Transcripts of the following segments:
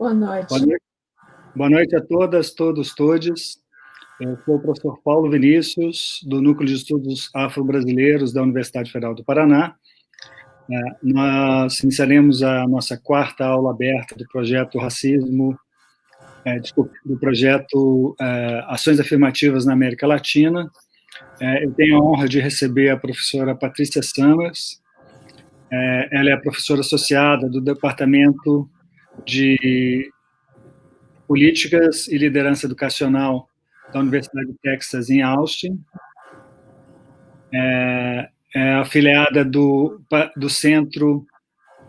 Boa noite. Boa noite a todas, todos, todes. Eu sou o professor Paulo Vinícius, do Núcleo de Estudos Afro-Brasileiros da Universidade Federal do Paraná. Nós iniciaremos a nossa quarta aula aberta do projeto do projeto Ações Afirmativas na América Latina. Eu tenho a honra de receber a professora Patrícia Sommers. Ela é a professora associada do Departamento de Políticas e Liderança Educacional da Universidade de Texas, em Austin. É afiliada do Centro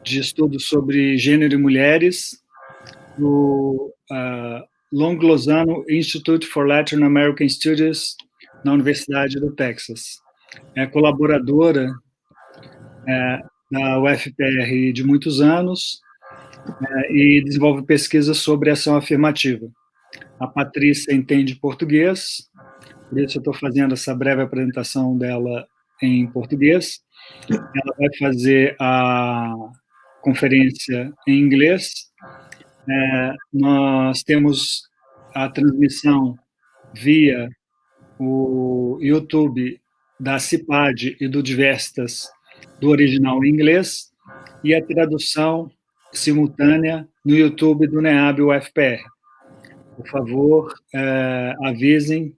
de Estudos sobre Gênero e Mulheres, do Long Lozano Institute for Latin American Studies, na Universidade do Texas. É colaboradora da UFPR de muitos anos e desenvolve pesquisas sobre ação afirmativa. A Patrícia entende português, por isso eu estou fazendo essa breve apresentação dela em português. Ela vai fazer a conferência em inglês. Nós temos a transmissão via o YouTube da SIPAD e do Diversitas, do original em inglês, e a tradução simultânea no YouTube do NEAB UFPR. Por favor, avisem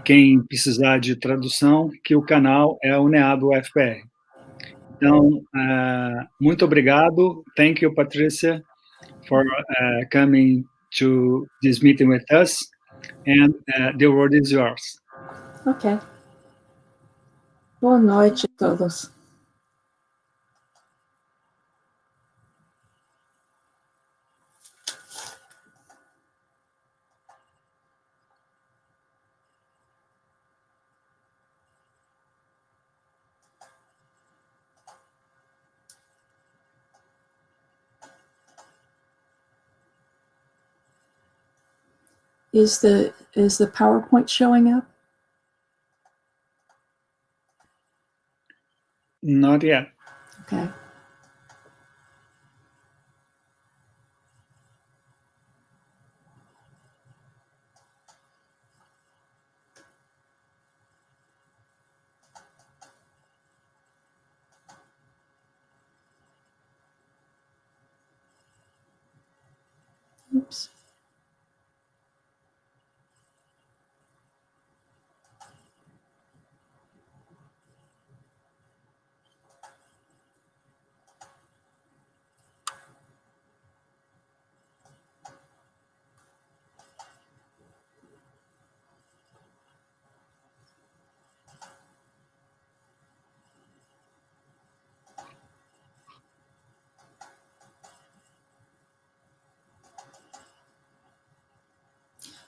quem precisar de tradução que o canal é o NEAB UFPR. Então, muito obrigado. Thank you, Patrícia, for coming to this meeting with us. And the word is yours. Ok. Boa noite a todos. Is the PowerPoint showing up? Not yet. Okay. Oops.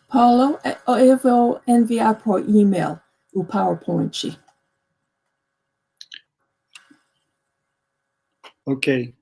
Paulo, eu vou enviar por e-mail o PowerPoint. Ok.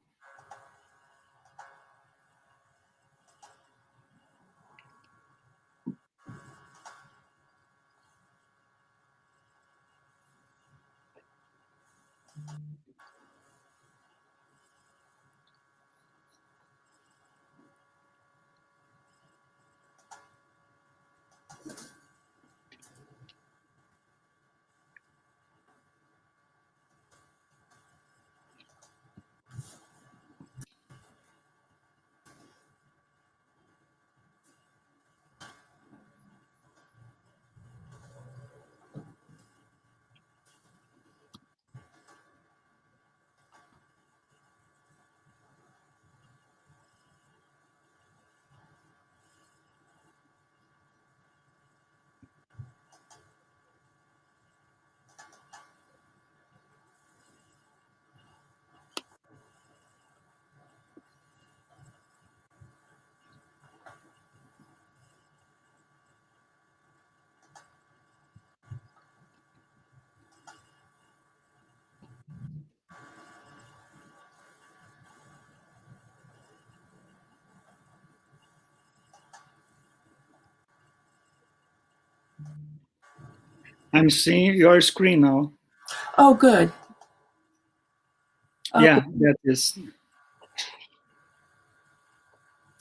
I'm seeing your screen now. Oh, good. Yeah, that is.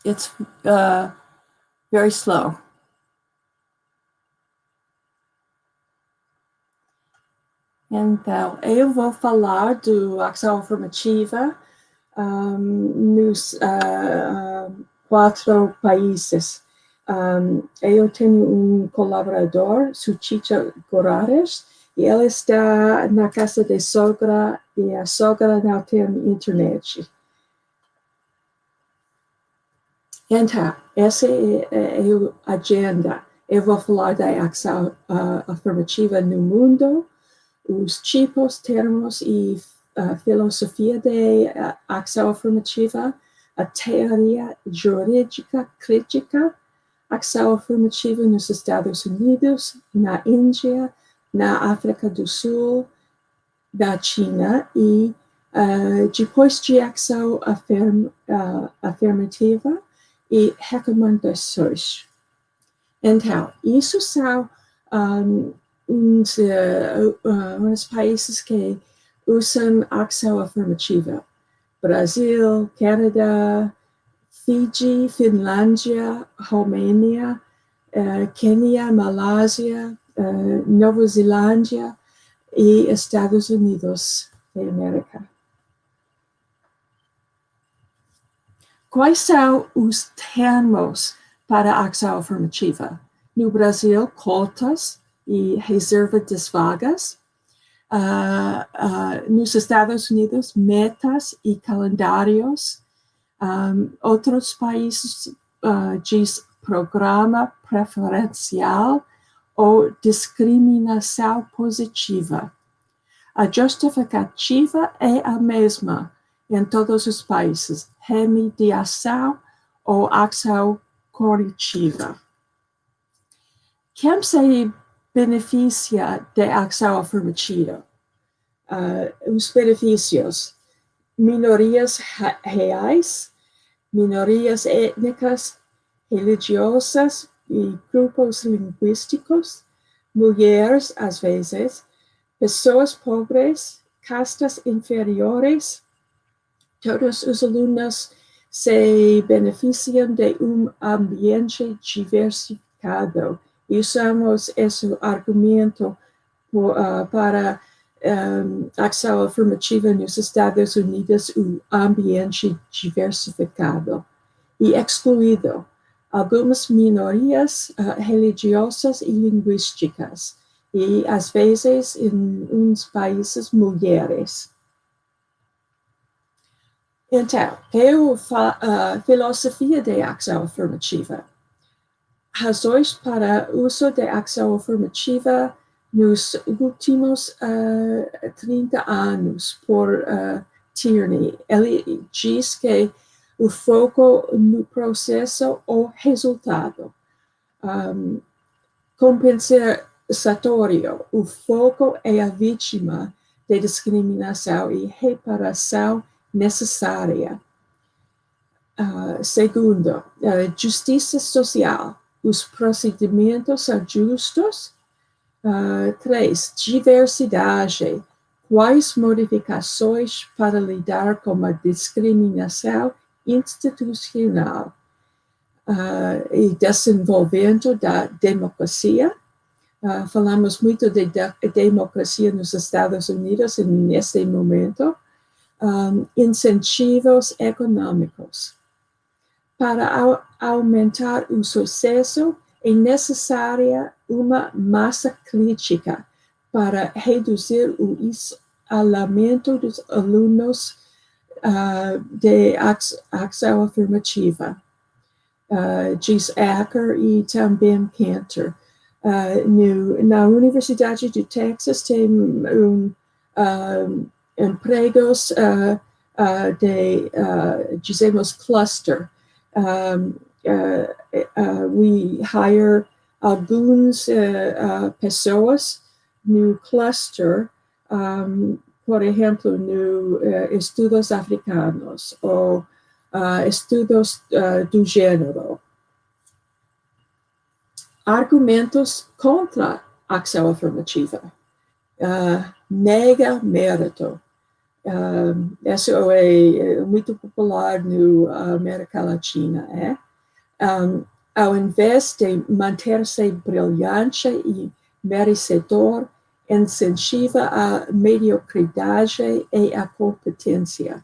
It's very slow. Então, eu vou falar do ação afirmativa nos 4 países. Eu tenho um colaborador, Suchita Gorares, e ela está na casa de sogra, e a sogra não tem internet. Então, essa é a agenda. Eu vou falar da ação afirmativa no mundo, os tipos, termos e filosofia da ação afirmativa, a teoria jurídica crítica, ação afirmativa nos Estados Unidos, na Índia, na África do Sul, na China, e depois de ação afirmativa e recomendações. Então, isso são uns países que usam ação afirmativa. Brasil, Canadá, Fiji, Finlândia, Romênia, Quênia, Malásia, Nova Zelândia e Estados Unidos da América. Quais são os termos para a ação afirmativa? No Brasil, cotas e reserva das vagas. Nos Estados Unidos, metas e calendários. Outros países diz programa preferencial ou discriminação positiva. A justificativa é a mesma em todos os países, remediação ou ação corretiva. Quem se beneficia da ação afirmativa? Os benefícios: minorias reais, minorias étnicas, religiosas e grupos linguísticos, mulheres, às vezes, pessoas pobres, castas inferiores. Todos os alunos se beneficiam de um ambiente diversificado. E usamos esse argumento para ação afirmativa nos Estados Unidos, o ambiente diversificado e excluído algumas minorias religiosas e linguísticas, e às vezes em uns países mulheres. Então, a filosofia da ação afirmativa. Razões para o uso da ação afirmativa nos últimos 30 anos por Tierney. Ele diz que o foco no processo ou resultado. Compensatório. O foco é a vítima de discriminação e reparação necessária. Segundo, justiça social. Os procedimentos são justos. 3. Diversidade. Quais modificações para lidar com a discriminação institucional e desenvolvimento da democracia? Falamos muito de democracia nos Estados Unidos neste momento. Incentivos econômicos. Para aumentar o sucesso, é necessária uma massa crítica para reduzir o isolamento dos alunos de ação afirmativa. Diz Acker e também Cantor. Na Universidade de Texas tem empregos dizemos cluster. We hire algumas pessoas no cluster, por exemplo, no estudos africanos ou estudos do gênero. Argumentos contra a ação afirmativa. Nega mérito. Isso é muito popular na América Latina. Ao invés de manter-se brilhante e merecedor, incentiva a mediocridade e a competência.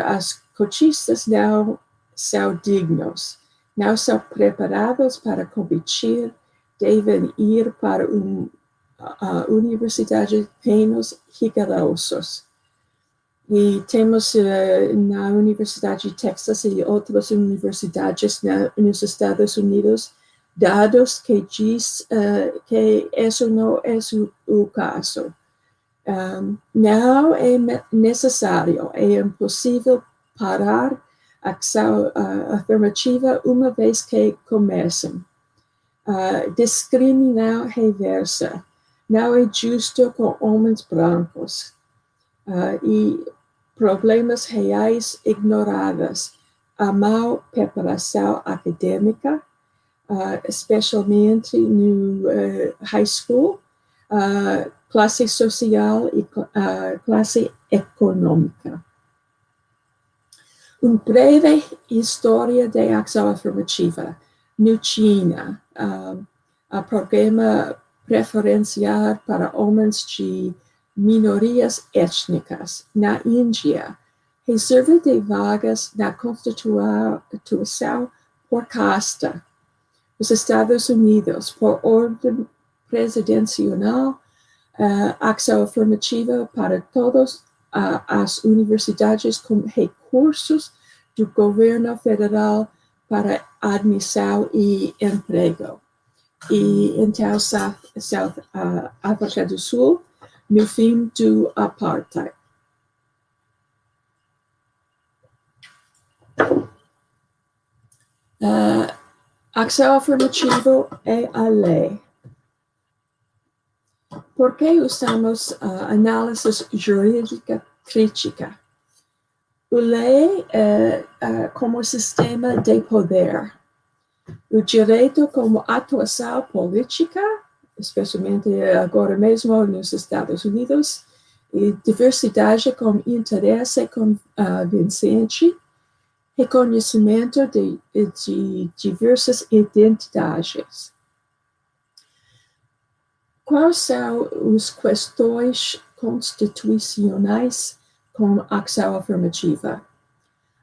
As cotistas não são dignos, não são preparados para competir, devem ir para a universidade apenas rigorosos. E temos na Universidade de Texas e outras universidades nos Estados Unidos dados que diz que isso não é o caso. Não é necessário, é impossível parar a ação afirmativa uma vez que começam. Discriminação reversa. Não é justo com homens brancos. E problemas reais ignorados. A má preparação acadêmica, especialmente no high school, classe social e classe econômica. Uma breve história da ação afirmativa. No China, o programa preferencial para homens de minorias étnicas. Na Índia, reserva de vagas na Constituição por casta. Nos Estados Unidos, por ordem presidencial, ação afirmativa para todas as universidades com recursos do governo federal para admissão e emprego. E então, South África do Sul, no fim do apartheid. Ação afirmativa é a lei. Por que usamos análise jurídica crítica? A lei é como sistema de poder. O direito como atuação política, especialmente agora mesmo nos Estados Unidos, e diversidade como interesse convincente, reconhecimento de diversas identidades. Quais são as questões constitucionais com ação afirmativa?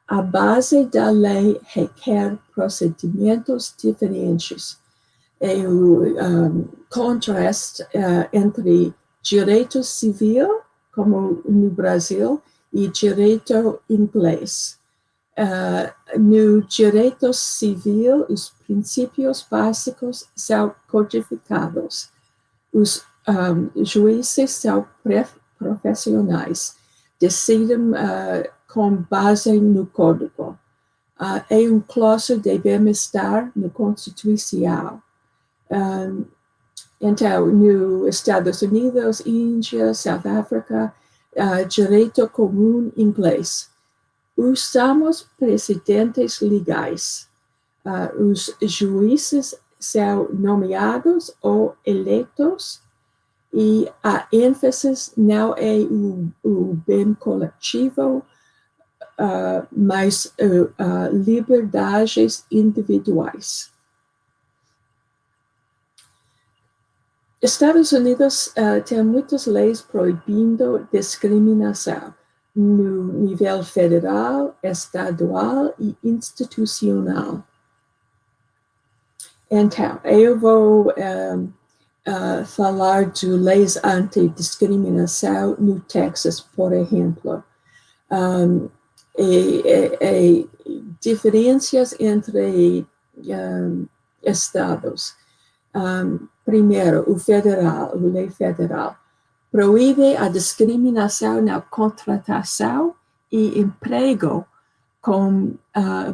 A base da lei requer procedimentos diferentes. É o contraste entre direito civil, como no Brasil, e direito inglês. No direito civil, os princípios básicos são codificados. Os juízes são profissionais, decidem com base no código. É cláusula de bem-estar na Constituição. Então, nos Estados Unidos, Índia, South África, direito comum inglês. Usamos precedentes legais. Os juízes são nomeados ou eleitos e a ênfase não é o bem coletivo, mas liberdades individuais. Estados Unidos tem muitas leis proibindo discriminação no nível federal, estadual e institucional. Então, eu vou falar de leis anti-discriminação no Texas, por exemplo. E diferenças entre estados. Primeiro, a lei federal proíbe a discriminação na contratação e emprego com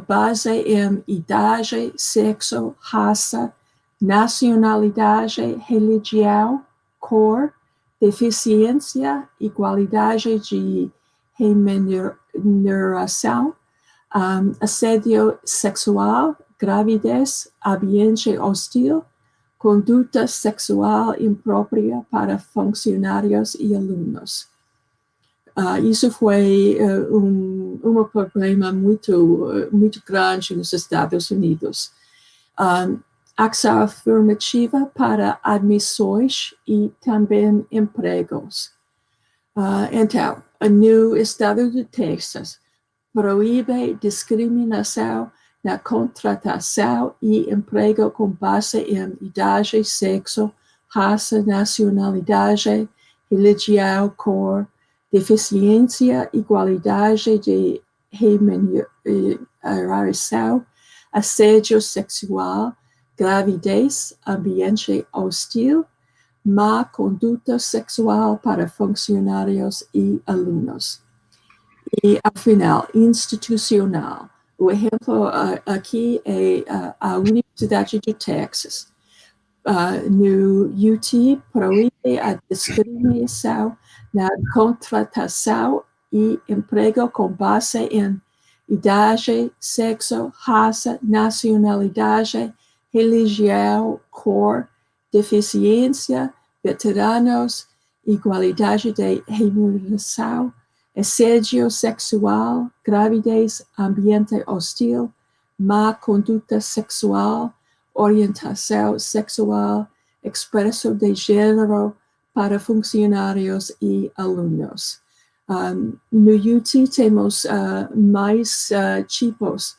base em idade, sexo, raça, nacionalidade, religião, cor, deficiência, igualdade de remuneração, assédio sexual, gravidez, ambiente hostil, conduta sexual imprópria para funcionários e alunos. Isso foi um problema muito grande nos Estados Unidos. Ação afirmativa para admissões e também empregos. Então, no estado de Texas, proíbe discriminação na contratação e emprego com base em idade, sexo, raça, nacionalidade, religião, cor, deficiência, igualdade de remuneração, assédio sexual, gravidez, ambiente hostil, má conduta sexual para funcionários e alunos. E, afinal, institucional. O exemplo aqui é a Universidade de Texas. No YouTube, proíbe a discriminação na contratação e emprego com base em idade, sexo, raça, nacionalidade, religião, cor, deficiência, veteranos, igualdade de remuneração, assédio sexual, gravidez, ambiente hostil, má conduta sexual, orientação sexual, expressão de gênero para funcionários e alunos. No YouTube temos mais tipos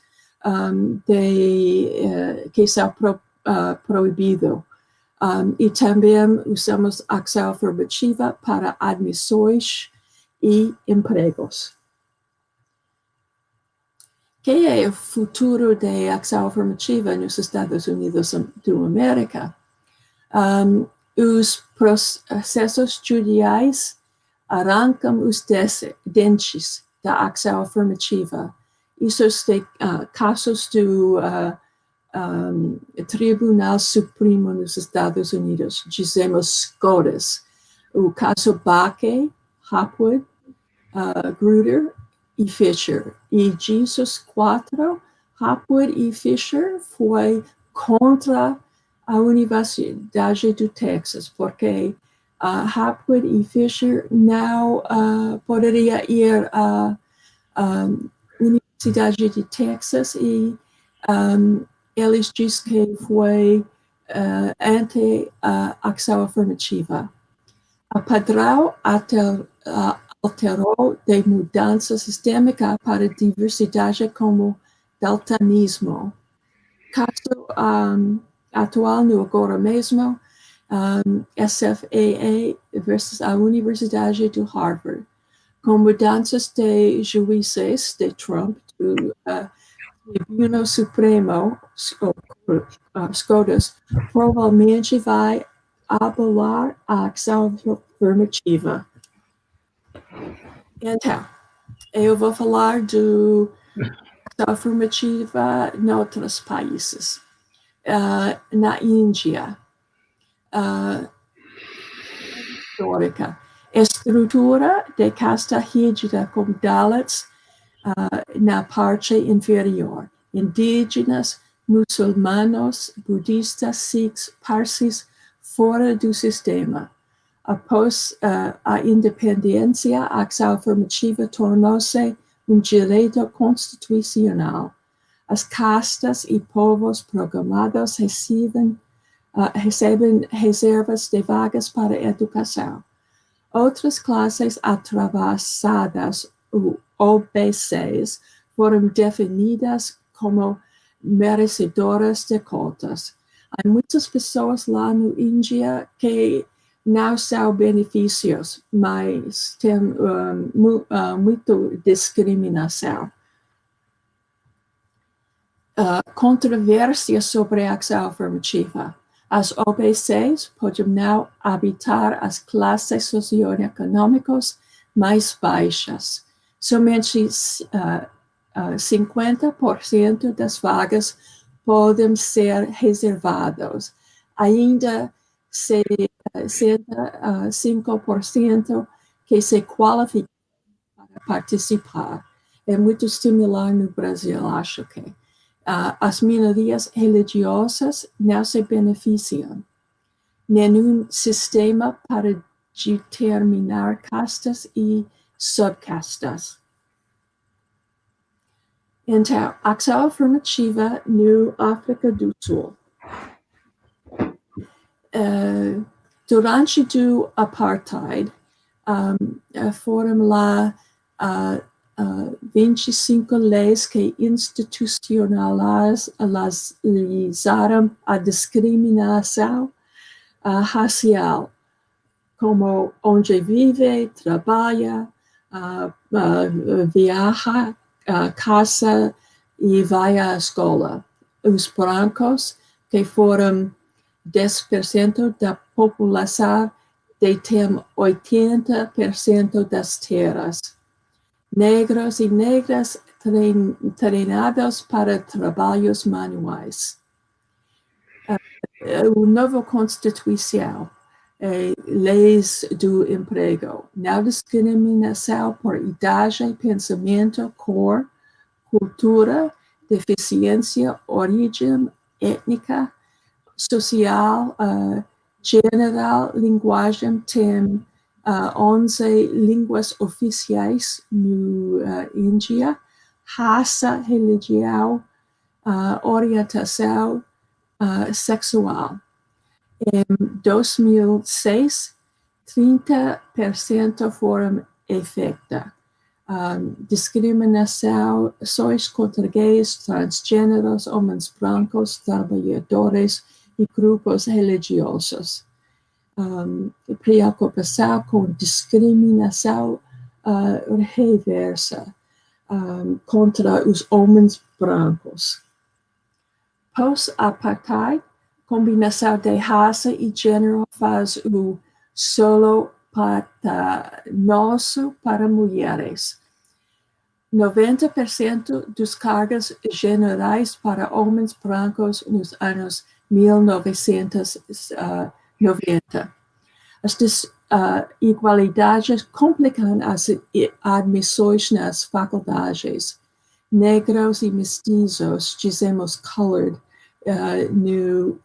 que são proibidos. E também usamos ação afirmativa para admissões e empregos. O que é o futuro da ação afirmativa nos Estados Unidos da América? Os processos judiciais arrancam os dentes da ação afirmativa. Isso é casos do Tribunal Supremo nos Estados Unidos, dizemos SCOTUS. O caso Bakke, Hopwood, Grutter e Fisher. E Jesus 4, Hopwood e Fisher foi contra a Universidade do Texas, porque Hopwood e Fisher não poderia ir à Universidade de Texas e eles dizem que foi anti a ação afirmativa. O padrão alterou de mudança sistêmica para diversidade como daltonismo. Caso atual no agora mesmo, SFAA versus a Universidade de Harvard, com mudanças de juízes de Trump do Tribunal Supremo, SCOTUS, provavelmente vai abolir a ação afirmativa. Então, eu vou falar da ação afirmativa em outros países. Na Índia, histórica, estrutura de casta rígida com Dalits na parte inferior, indígenas, muçulmanos, budistas, sikhs, parsis, fora do sistema. Após a independência, a ação afirmativa tornou-se direito constitucional. As castas e povos programados recebem reservas de vagas para educação. Outras classes atravessadas, OBCs, foram definidas como merecedoras de cotas. Há muitas pessoas lá no Índia que não são benefícios, mas tem muita discriminação. Controvérsia sobre a ação afirmativa. As OBCs podem não habitar as classes socioeconômicas mais baixas. Somente 50% das vagas podem ser reservadas. Ainda 5% que se qualificam para participar. É muito similar no Brasil, acho que. As minorias religiosas não se beneficiam. Nenhum sistema para determinar castas e subcastas. Então, a ação afirmativa no África do Sul. Durante o apartheid, foram lá 25 leis que institucionalizaram a discriminação racial, como onde vive, trabalha, viaja, casa e vai à escola. Os brancos, que foram 10% da população, detêm 80% das terras. Negros e negras treinados para trabalhos manuais. A nova Constituição, leis do emprego, não discriminação por idade, pensamento, cor, cultura, deficiência, origem étnica, social, gênero, linguagem, tem 11 línguas oficiais na Índia, raça, religião, orientação sexual. Em 2006, 30% foram efetivas. Discriminações contra gays, transgêneros, homens brancos, trabalhadores e grupos religiosos. Preocupação com discriminação reversa contra os homens brancos. Pós-apartheid, combinação de raça e gênero faz o solo pantanoso para mulheres. 90% dos cargos gerais para homens brancos nos anos 1990. As desigualdades complicam as admissões nas faculdades. Negros e mestizos, dizemos colored, no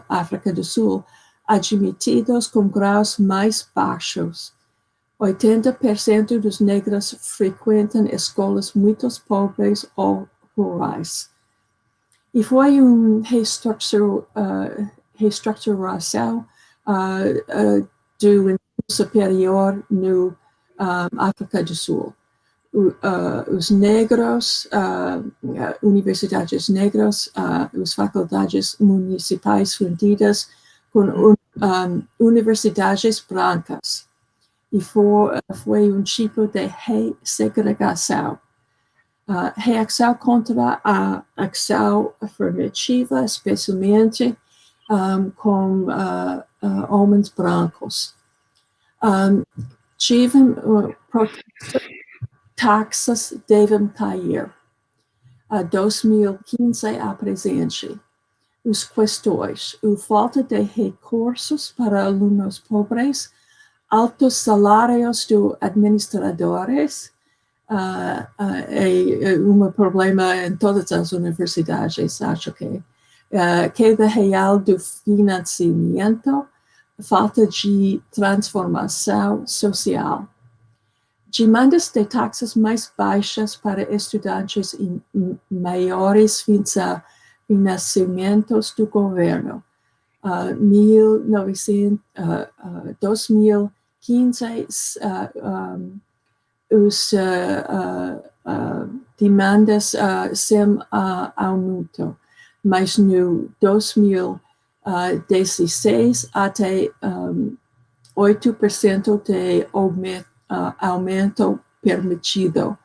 África do Sul, admitidos com graus mais baixos. 80% dos negros frequentam escolas muito pobres ou rurais. E foi uma reestruturação do ensino superior no África do Sul. Os negros, universidades negras, as faculdades municipais fundidas com universidades brancas. E foi um tipo de segregação. Reação contra a ação afirmativa, especialmente com homens brancos. Taxas devem cair. 2015 a presente. As questões: a falta de recursos para alunos pobres, altos salários dos administradores, é um problema em todas as universidades, acho que. Queda real do financiamento, falta de transformação social. Demandas de taxas mais baixas para estudantes e maiores financiamentos do governo. 2015, as demandas sem aumento, mas no 2016 até 8% de aumento permitido.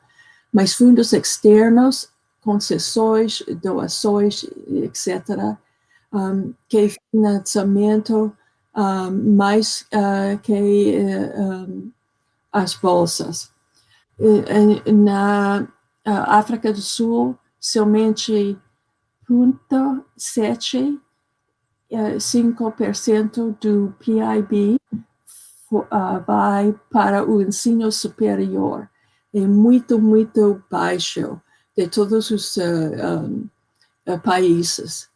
Mas fundos externos, concessões, doações, etc., que financiamento mais que as bolsas. Na África do Sul, somente 0,75% do PIB vai para o ensino superior. É muito, muito baixo de todos os países.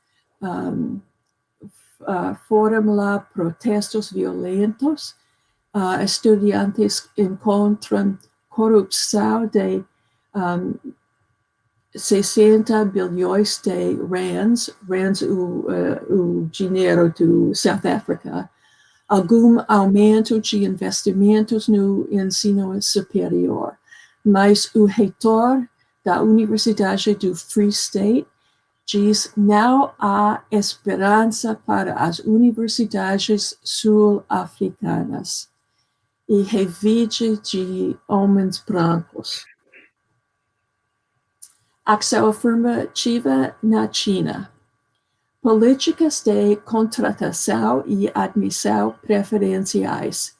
Foram lá protestos violentos estudiantes encontram corrupção de 60 bilhões de rands o dinheiro do South Africa, algum aumento de investimentos no ensino superior, mas o reitor da Universidade do Free State diz não há esperança para as universidades sul-africanas e revide de homens brancos. Ação afirmativa na China. Políticas de contratação e admissão preferenciais.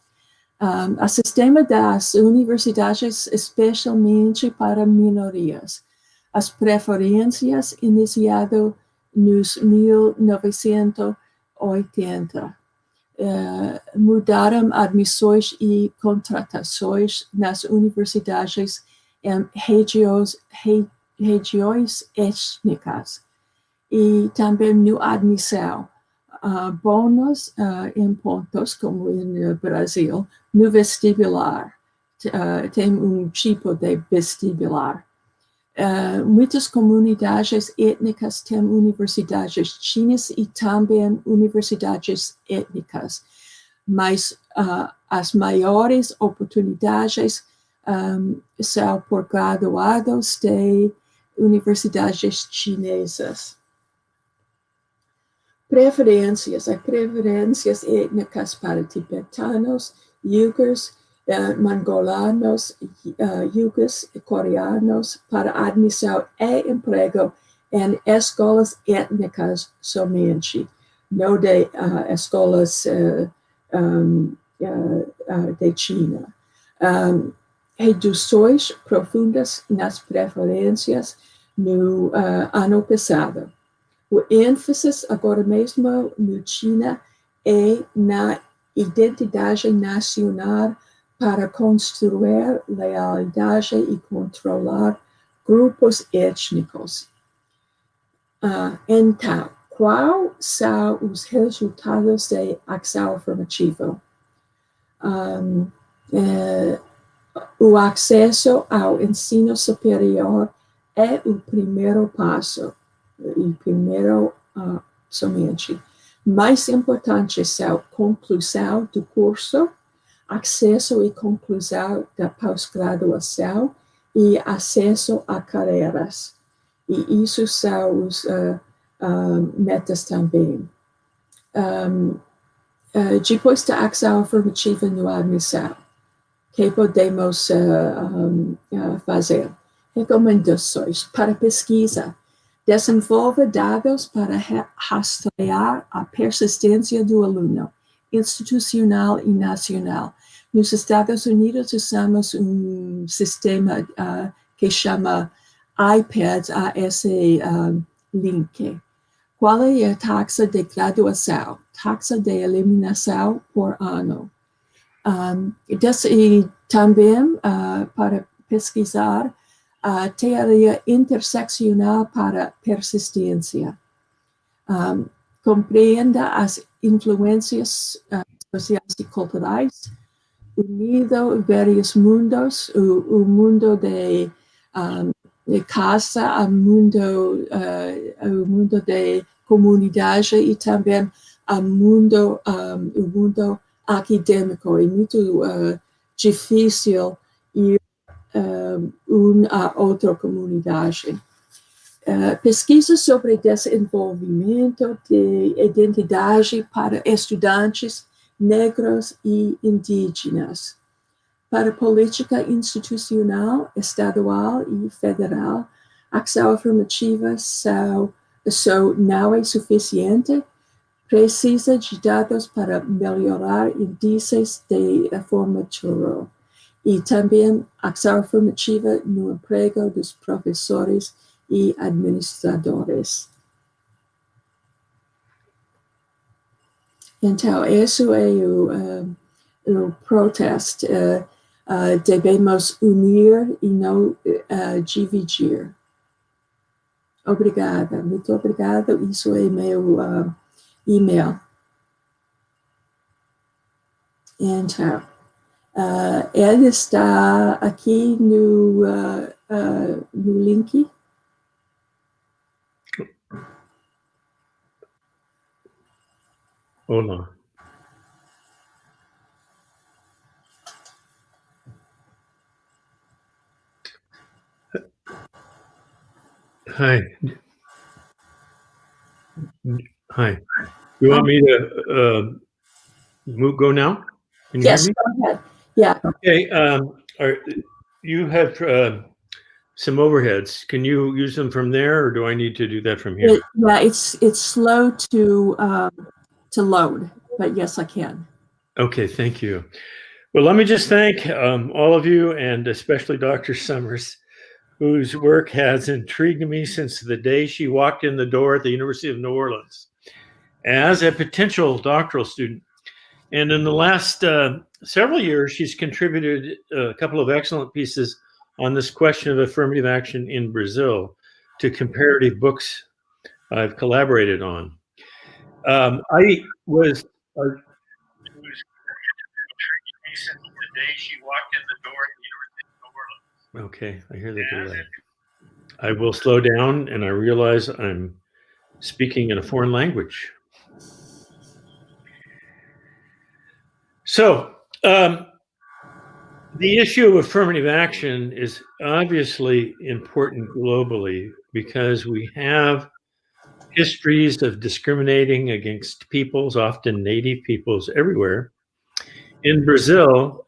O sistema das universidades, especialmente para minorias. As preferências iniciado nos 1980. Mudaram admissões e contratações nas universidades em regiões étnicas e também no admissão. Bônus em pontos, como no Brasil, no vestibular. Tem tipo de vestibular. Muitas comunidades étnicas têm universidades chinas e também universidades étnicas, mas as maiores oportunidades são por graduados de universidades chinesas. Preferências étnicas para tibetanos, uigures, mongolanos, yugas, coreanos, para admissão e emprego em escolas étnicas somente, não de escolas de China. Reduções profundas nas preferências no ano passado. O ênfase agora mesmo no China é na identidade nacional para construir lealdade e controlar grupos étnicos. Então, quais são os resultados da ação afirmativa? O acesso ao ensino superior é o primeiro passo, somente. Mais importante são conclusão do curso, acesso e conclusão da pós-graduação e acesso a carreiras. E isso são os metas também. Depois da ação afirmativa na admissão, que podemos fazer? Recomendações para pesquisa. Desenvolva dados para rastrear a persistência do aluno, institucional e nacional. Nos Estados Unidos, usamos um sistema que chama iPad a esse link. Qual é a taxa de graduação, taxa de eliminação por ano? E também para pesquisar a teoria interseccional para persistência. Compreenda as influências sociais e culturais, unido vários mundos, o mundo de casa, o mundo de comunidade e também o mundo acadêmico. É muito difícil ir a outra comunidade. Pesquisa sobre desenvolvimento de identidade para estudantes negros e indígenas. Para política institucional, estadual e federal, ação afirmativa não é suficiente, precisa de dados para melhorar índices de formatura. E também ação afirmativa no emprego dos professores e administradores. Então, isso é o protesto. Devemos unir e não dividir. Obrigada, muito obrigada. Isso é meu e-mail. Então, Ele está aqui no link. Hola. Hi. Hi. You want me to go now? Can you Yes, hear me? go ahead. Yeah. Okay. You have some overheads. Can you use them from there, or do I need to do that from here? Yeah, it's slow to load, but yes, I can. Okay, thank you. Well, let me just thank all of you, and especially Dr. Sommers, whose work has intrigued me since the day she walked in the door at the University of New Orleans as a potential doctoral student. And in the last several years, she's contributed a couple of excellent pieces on this question of affirmative action in Brazil to comparative books I've collaborated on. I was Okay, I hear the delay. I will slow down, and I realize I'm speaking in a foreign language. So, the issue of affirmative action is obviously important globally because we have histories of discriminating against peoples, often native peoples everywhere. In Brazil,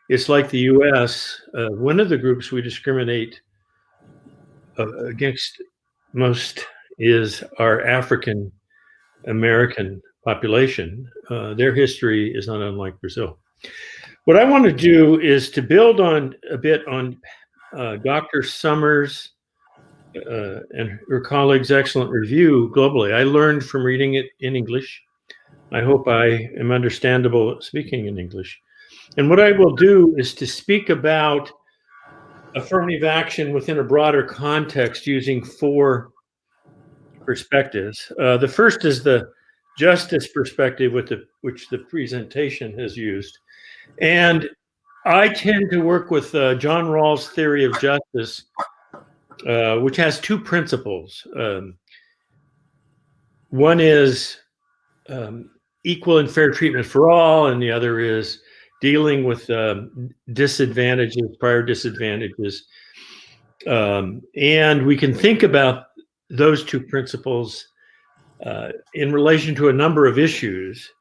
it's like the US. One of the groups we discriminate against most is our African American population. Their history is not unlike Brazil. What I want to do is to build on a bit on Dr. Sommers and her colleagues' excellent review globally. I learned from reading it in English. I hope I am understandable speaking in English. And what I will do is to speak about affirmative action within a broader context using 4 perspectives. The first is the justice perspective which the presentation has used. And I tend to work with John Rawls' theory of justice, which has 2 principles. One is equal and fair treatment for all, and the other is dealing with disadvantages, prior disadvantages. And we can think about those 2 principles in relation to a number of issues.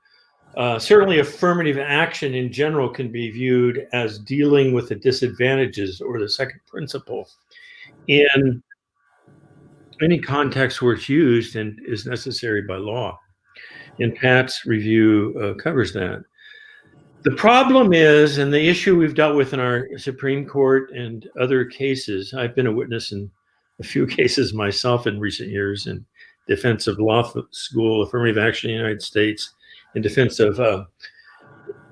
Certainly affirmative action in general can be viewed as dealing with the disadvantages, or the second principle, in any context where it's used and is necessary by law. And Pat's review covers that. The problem is, and the issue we've dealt with in our Supreme Court and other cases, I've been a witness in a few cases myself in recent years in defense of law school affirmative action in the United States, in defense of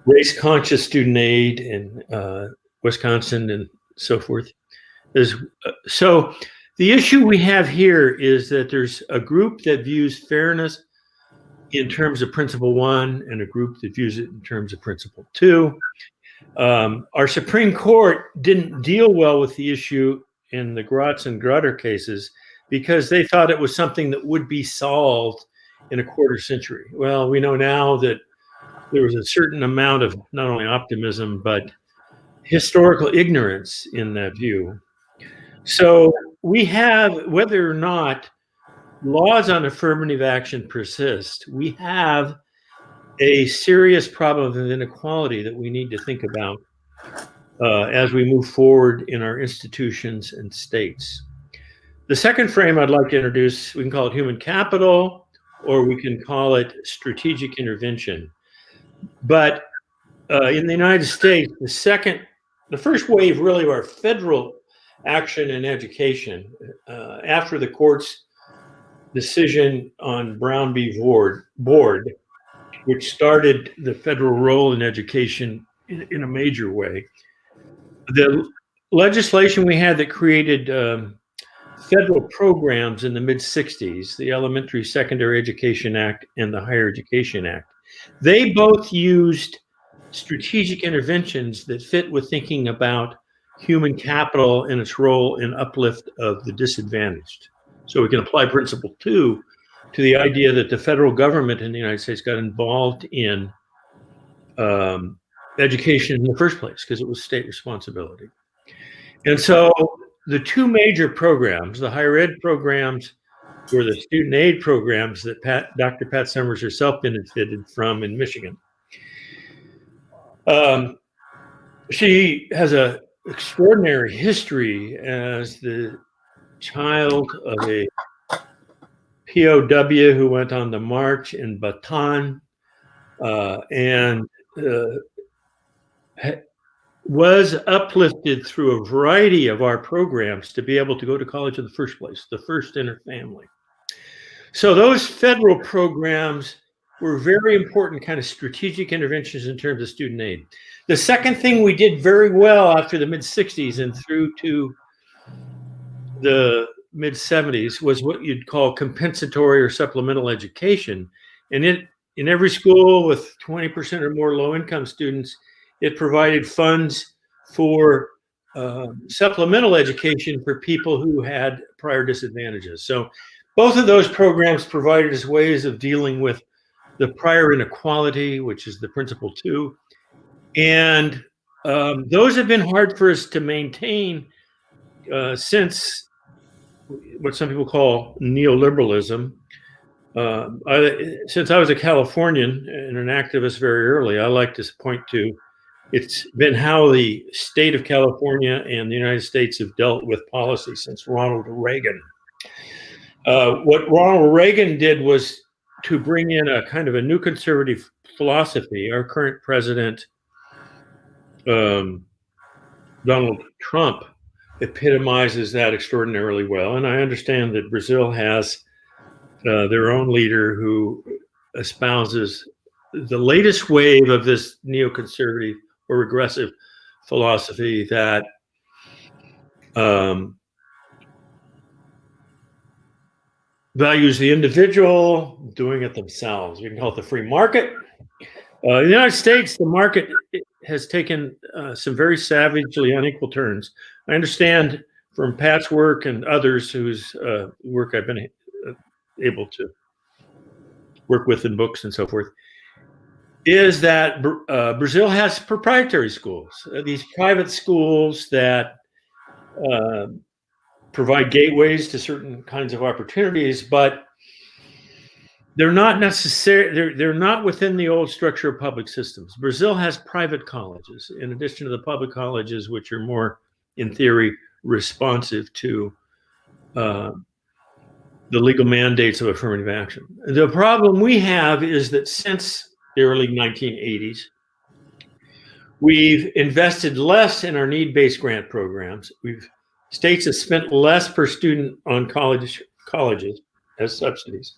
race-conscious student aid in Wisconsin and so forth. So the issue we have here is that there's a group that views fairness in terms of principle 1 and a group that views it in terms of principle 2. Our Supreme Court didn't deal well with the issue in the Gratz and Grutter cases because they thought it was something that would be solved in a quarter century. Well, we know now that there was a certain amount of not only optimism, but historical ignorance in that view. So we have, whether or not laws on affirmative action persist, we have a serious problem of inequality that we need to think about as we move forward in our institutions and states. The second frame I'd like to introduce, we can call it human capital, or we can call it strategic intervention. But in the United States, the first wave really of our federal action in education, after the court's decision on Brown v. Board, which started the federal role in education in a major way. The legislation we had that created federal programs in the mid-60s, the Elementary Secondary Education Act and the Higher Education Act, they both used strategic interventions that fit with thinking about human capital and its role in uplift of the disadvantaged. So we can apply principle 2 to the idea that the federal government in the United States got involved in education in the first place because it was state responsibility. And so the two major programs, the higher ed programs, were the student aid programs that Dr. Pat Sommers herself benefited from in Michigan. She has an extraordinary history as the child of a POW who went on the march in Bataan and was uplifted through a variety of our programs to be able to go to college in the first place, the first in her family. So those federal programs were very important kind of strategic interventions in terms of student aid. The second thing we did very well after the mid-60s and through to the mid-70s was what you'd call compensatory or supplemental education. And in every school with 20% or more low-income students, it provided funds for supplemental education for people who had prior disadvantages. So both of those programs provided us ways of dealing with the prior inequality, which is the principle 2. And those have been hard for us to maintain since what some people call neoliberalism. Since I was a Californian and an activist very early, I like to point to it's been how the state of California and the United States have dealt with policy since Ronald Reagan. What Ronald Reagan did was to bring in a kind of a new conservative philosophy. Our current president, Donald Trump, epitomizes that extraordinarily well. And I understand that Brazil has their own leader who espouses the latest wave of this neoconservative or regressive philosophy that values the individual doing it themselves. We can call it the free market. In the United States, the market has taken some very savagely unequal turns. I understand from Pat's work and others whose work I've been able to work with in books and so forth, is that Brazil has proprietary schools, these private schools that provide gateways to certain kinds of opportunities, but they're not necessarily, they're not within the old structure of public systems. Brazil has private colleges, in addition to the public colleges, which are more, in theory, responsive to the legal mandates of affirmative action. The problem we have is that since the early 1980s, we've invested less in our need-based grant programs. States have spent less per student on colleges as subsidies.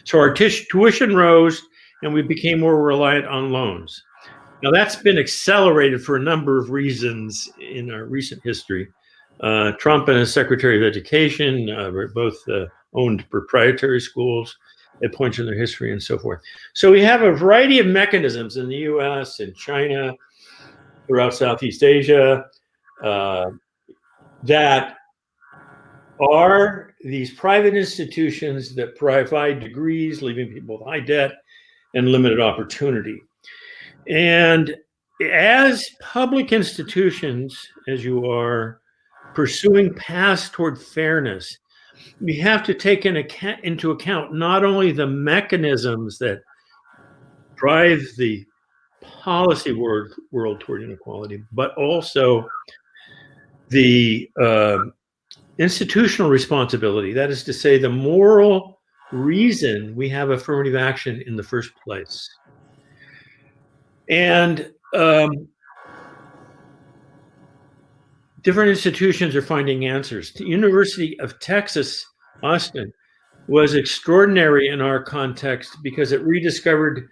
So our tuition rose and we became more reliant on loans. Now that's been accelerated for a number of reasons in our recent history. Trump and his Secretary of Education both owned proprietary schools at points in their history and so forth. So we have a variety of mechanisms in the US and China, throughout Southeast Asia, that are these private institutions that provide degrees, leaving people with high debt and limited opportunity. And as public institutions, as you are pursuing paths toward fairness, we have to take into account not only the mechanisms that drive the policy world toward inequality, but also the institutional responsibility. That is to say, the moral reason we have affirmative action in the first place. And different institutions are finding answers. The University of Texas, Austin, was extraordinary in our context because it rediscovered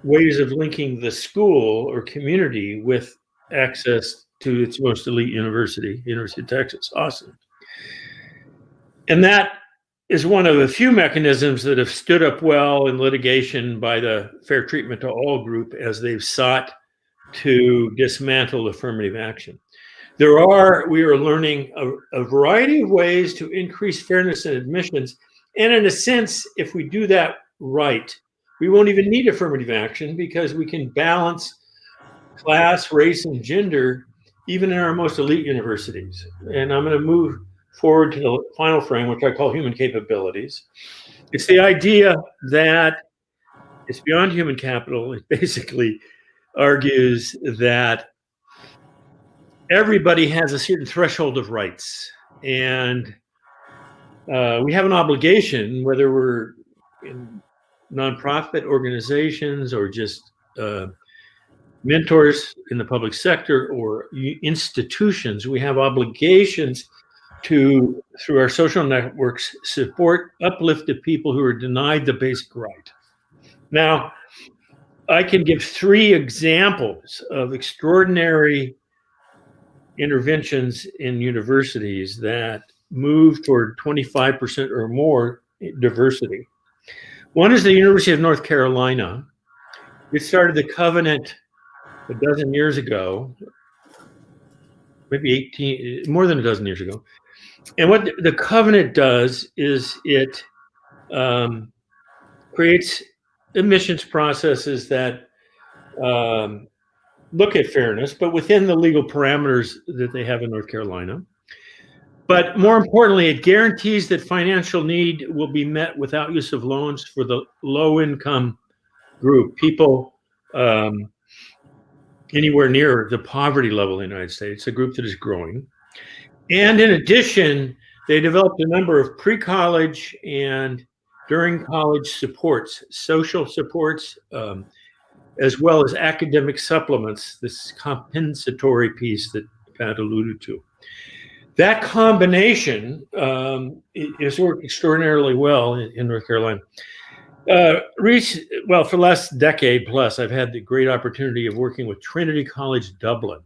ways of linking the school or community with access to its most elite university, University of Texas, Austin. And that is one of a few mechanisms that have stood up well in litigation by the Fair Treatment to All group as they've sought to dismantle affirmative action. We are learning a variety of ways to increase fairness in admissions. And in a sense, if we do that right, we won't even need affirmative action because we can balance class, race, and gender even in our most elite universities. And I'm going to move forward to the final frame, which I call human capabilities. It's the idea that it's beyond human capital. It basically argues that everybody has a certain threshold of rights, and we have an obligation, whether we're in nonprofit organizations or just mentors in the public sector or institutions, we have obligations to, through our social networks, support uplifted people who are denied the basic right. Now, I can give 3 examples of extraordinary interventions in universities that move toward 25% or more diversity. One is the University of North Carolina. It started the Covenant a dozen years ago, maybe 18, more than a dozen years ago. And what the Covenant does is it creates admissions processes that look at fairness, but within the legal parameters that they have in North Carolina. But more importantly, it guarantees that financial need will be met without use of loans for the low-income group, people anywhere near the poverty level in the United States, a group that is growing. And in addition, they developed a number of pre-college and during college supports, social supports, as well as academic supplements, this compensatory piece that Pat alluded to. That combination has worked extraordinarily well in North Carolina. Well, for the last decade plus, I've had the great opportunity of working with Trinity College Dublin.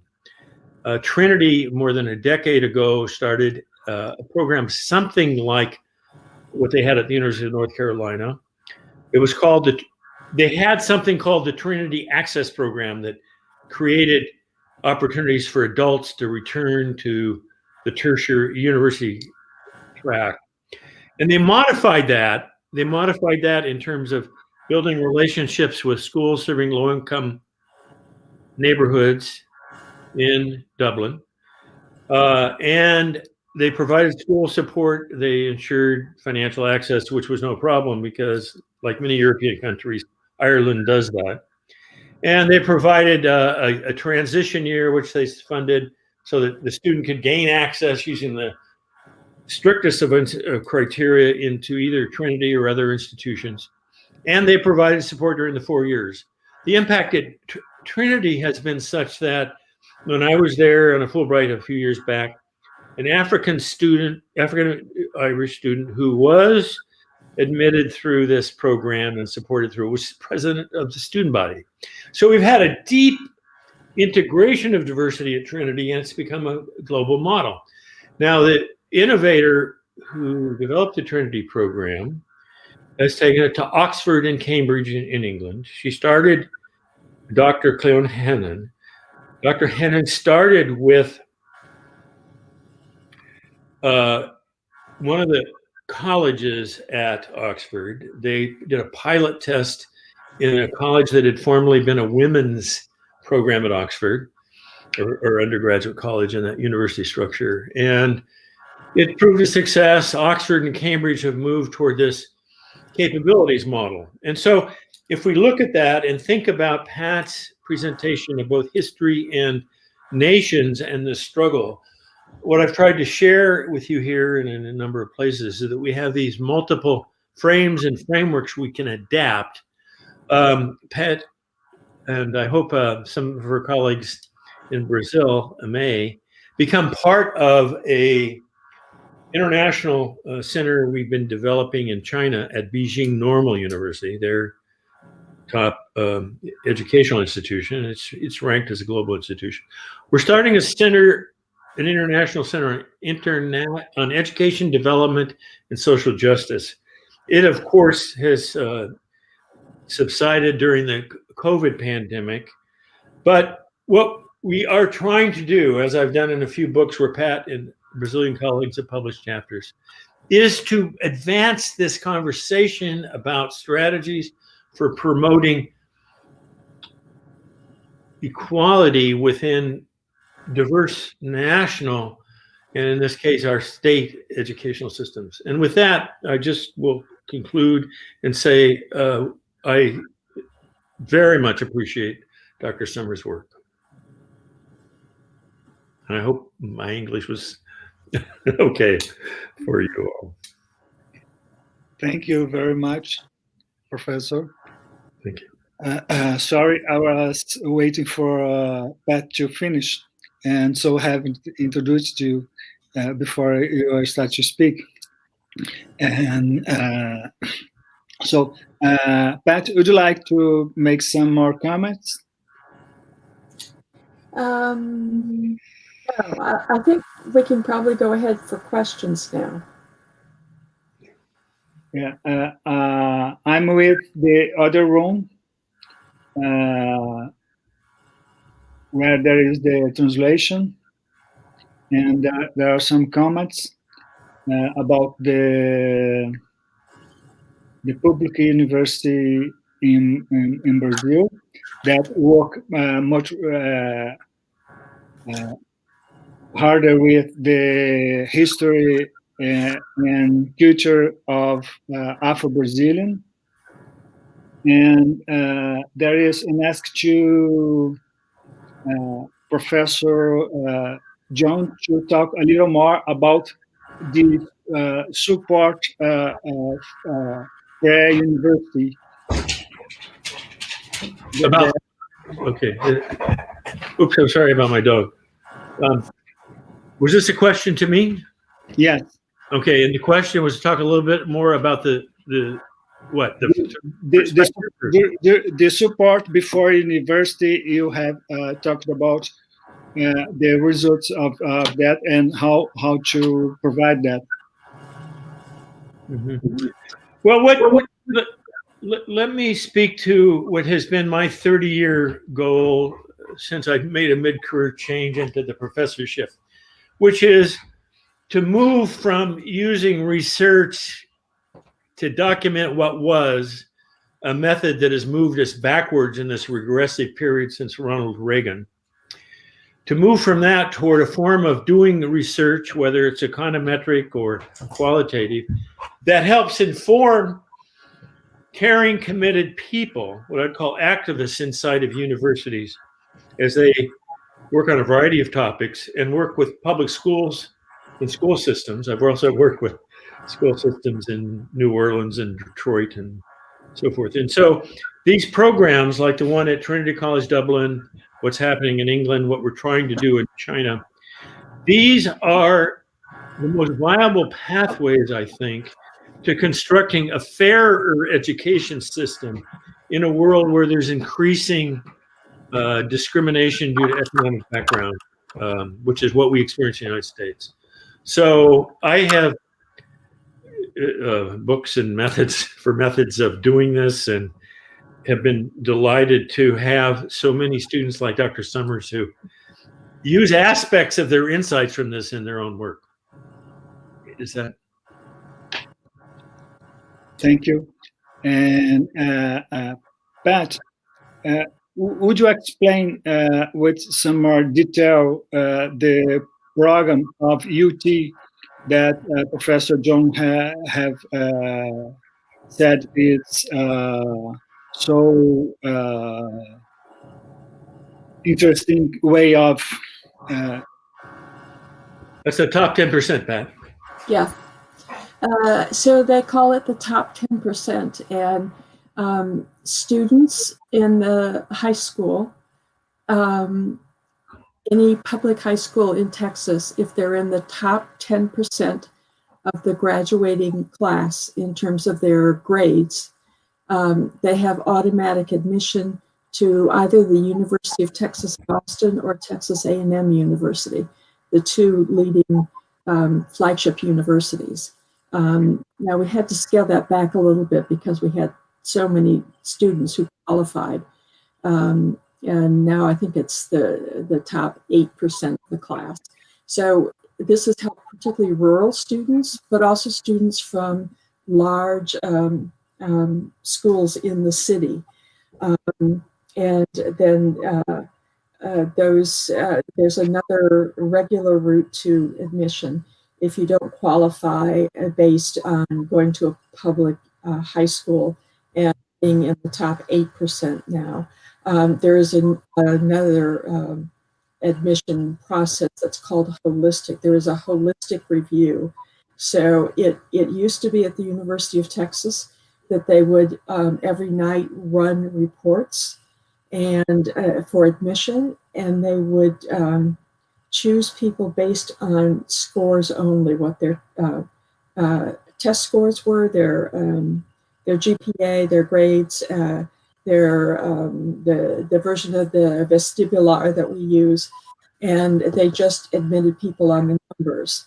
Trinity, more than a decade ago, started a program something like what they had at the University of North Carolina. It was called they had something called the Trinity Access Program that created opportunities for adults to return to the tertiary university track. And they modified that. They modified that in terms of building relationships with schools serving low-income neighborhoods in Dublin. And they provided school support. They ensured financial access, which was no problem because, like many European countries, Ireland does that. And they provided a transition year, which they funded so that the student could gain access using the strictest of criteria into either Trinity or other institutions. And they provided support during the 4 years. The impact at Trinity has been such that when I was there on a Fulbright a few years back, an African Irish student who was admitted through this program and supported through it was president of the student body. So we've had a deep integration of diversity at Trinity, and it's become a global model. Now, the innovator who developed the Trinity program has taken it to Oxford and Cambridge in England. She started Dr. Cleon Hennon. Dr. Hennon started with one of the colleges at Oxford. They did a pilot test in a college that had formerly been a women's program at Oxford, or undergraduate college in that university structure. And it proved a success. Oxford and Cambridge have moved toward this capabilities model. And so if we look at that and think about Pat's presentation of both history and nations and the struggle, what I've tried to share with you here and in a number of places is that we have these multiple frames and frameworks we can adapt. Pat, and I hope some of her colleagues in Brazil may become part of a international center we've been developing in China at Beijing Normal University, their top educational institution. It's ranked as a global institution. We're starting a center an international center on education, development, and social justice. It, of course, has subsided during the COVID pandemic. But what we are trying to do, as I've done in a few books where Pat and Brazilian colleagues have published chapters, is to advance this conversation about strategies for promoting equality within diverse national, and in this case, our state educational systems. And with that, I just will conclude and say I very much appreciate Dr. Sommers' work. And I hope my English was okay for you all. Thank you very much, Professor. Thank you. Sorry, I was waiting for Pat to finish, and so haven't introduced you before you start to speak. And so, Pat, would you like to make some more comments? No, I think we can probably go ahead for questions now. Yeah, I'm with the other room where there is the translation, and there are some comments about the public university in Brazil that work much harder with the history and culture of Afro-Brazilian. And there is an ask to Professor Jhon to talk a little more about the support of the university. About, okay. Oops, I'm sorry about my dog. Was this a question to me? Yes. Okay, and the question was to talk a little bit more about the support before university. You have talked about the results of that and how to provide that. Mm-hmm. Well, let me speak to what has been my 30-year goal since I made a mid-career change into the professorship, which is to move from using research to document what was, a method that has moved us backwards in this regressive period since Ronald Reagan, to move from that toward a form of doing the research, whether it's econometric or qualitative, that helps inform caring, committed people, what I'd call activists inside of universities, as they work on a variety of topics and work with public schools and school systems. I've also worked with school systems in New Orleans and Detroit and so forth. And so these programs, like the one at Trinity College Dublin, what's happening in England, what we're trying to do in China, these are the most viable pathways, I think, to constructing a fairer education system in a world where there's increasing discrimination due to economic background, which is what we experience in the United States. So I have books and methods of doing this, and have been delighted to have so many students like Dr. Sommers who use aspects of their insights from this in their own work. Is that? Thank you. And Pat, would you explain with some more detail the program of UT that Professor Jhon have said it's so interesting way of... That's the top 10%, Pat. Yeah. So they call it the top 10%, and students in the high school, any public high school in Texas, if they're in the top 10% of the graduating class in terms of their grades, they have automatic admission to either the University of Texas, Austin or Texas A&M University. the two leading flagship universities. Now we had to scale that back a little bit because we had so many students who qualified. And now I think it's the top 8% of the class. So this has helped particularly rural students, but also students from large schools in the city. And then there's another regular route to admission if you don't qualify based on going to a public high school and being in the top 8% now. There is another admission process that's called holistic. There is a holistic review. So it used to be at the University of Texas that they would every night run reports and for admission, and they would choose people based on scores only, what their test scores were, their GPA, their grades, the version of the vestibular that we use, and they just admitted people on the numbers.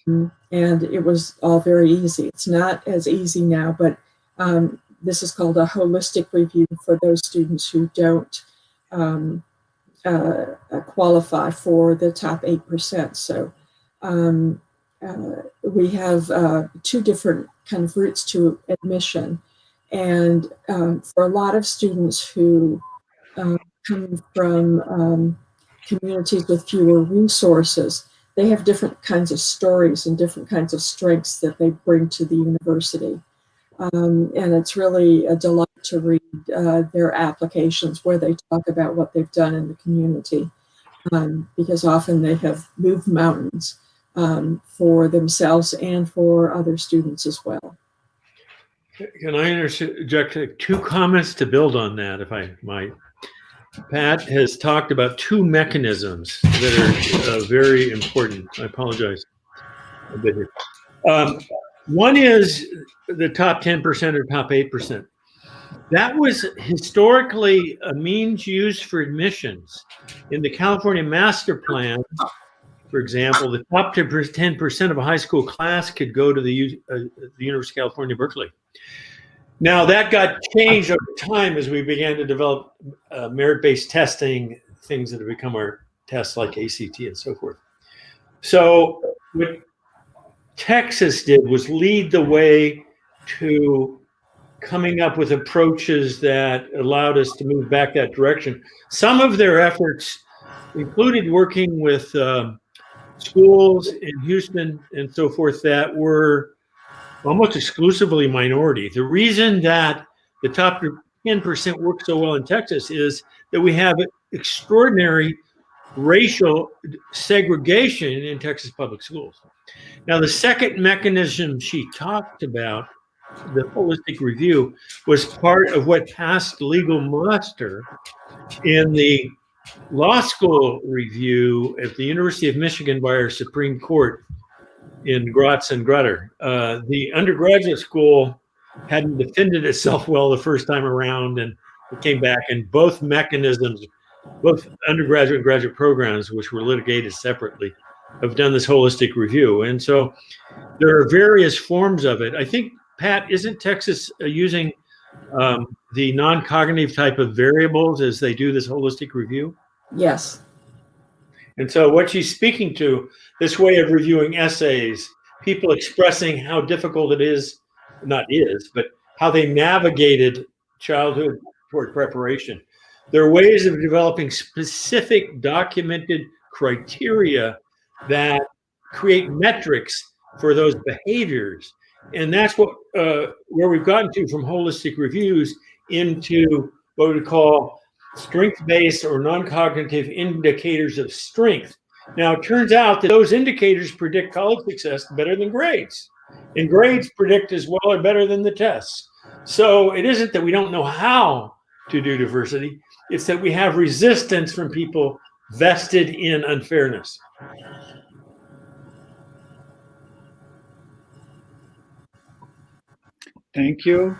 And it was all very easy. It's not as easy now, but this is called a holistic review for those students who don't qualify for the top 8%. So we have two different kind of routes to admission. And for a lot of students who come from communities with fewer resources, they have different kinds of stories and different kinds of strengths that they bring to the university. And it's really a delight to read their applications where they talk about what they've done in the community, because often they have moved mountains for themselves and for other students as well. Can I interject two comments to build on that, if I might? Pat has talked about two mechanisms that are very important. I apologize a bit here. One is the top 10% or top 8%. That was historically a means used for admissions. In the California Master Plan, for example, the top 10% of a high school class could go to the University of California, Berkeley. Now that got changed over time as we began to develop merit-based testing, things that have become our tests like ACT and so forth. So what Texas did was lead the way to coming up with approaches that allowed us to move back that direction. Some of their efforts included working with schools in Houston and so forth that were almost exclusively minority. The reason that the top 10% works so well in Texas is that we have extraordinary racial segregation in Texas public schools. Now, the second mechanism she talked about, the holistic review, was part of what passed legal muster in the law school review at the University of Michigan by our Supreme Court in Gratz and Grutter. The undergraduate school hadn't defended itself well the first time around, and it came back, and both mechanisms, both undergraduate and graduate programs, which were litigated separately, have done this holistic review. And so there are various forms of it. I think, Pat, isn't Texas using the non-cognitive type of variables as they do this holistic review? Yes. And so what she's speaking to, this way of reviewing essays, people expressing how difficult it is, not is, but how they navigated childhood toward preparation. There are ways of developing specific documented criteria that create metrics for those behaviors. And that's what where we've gotten to from holistic reviews into what we call strength-based or non-cognitive indicators of strength. Now, it turns out that those indicators predict college success better than grades, and grades predict as well or better than the tests. So it isn't that we don't know how to do diversity, it's that we have resistance from people vested in unfairness. Thank you.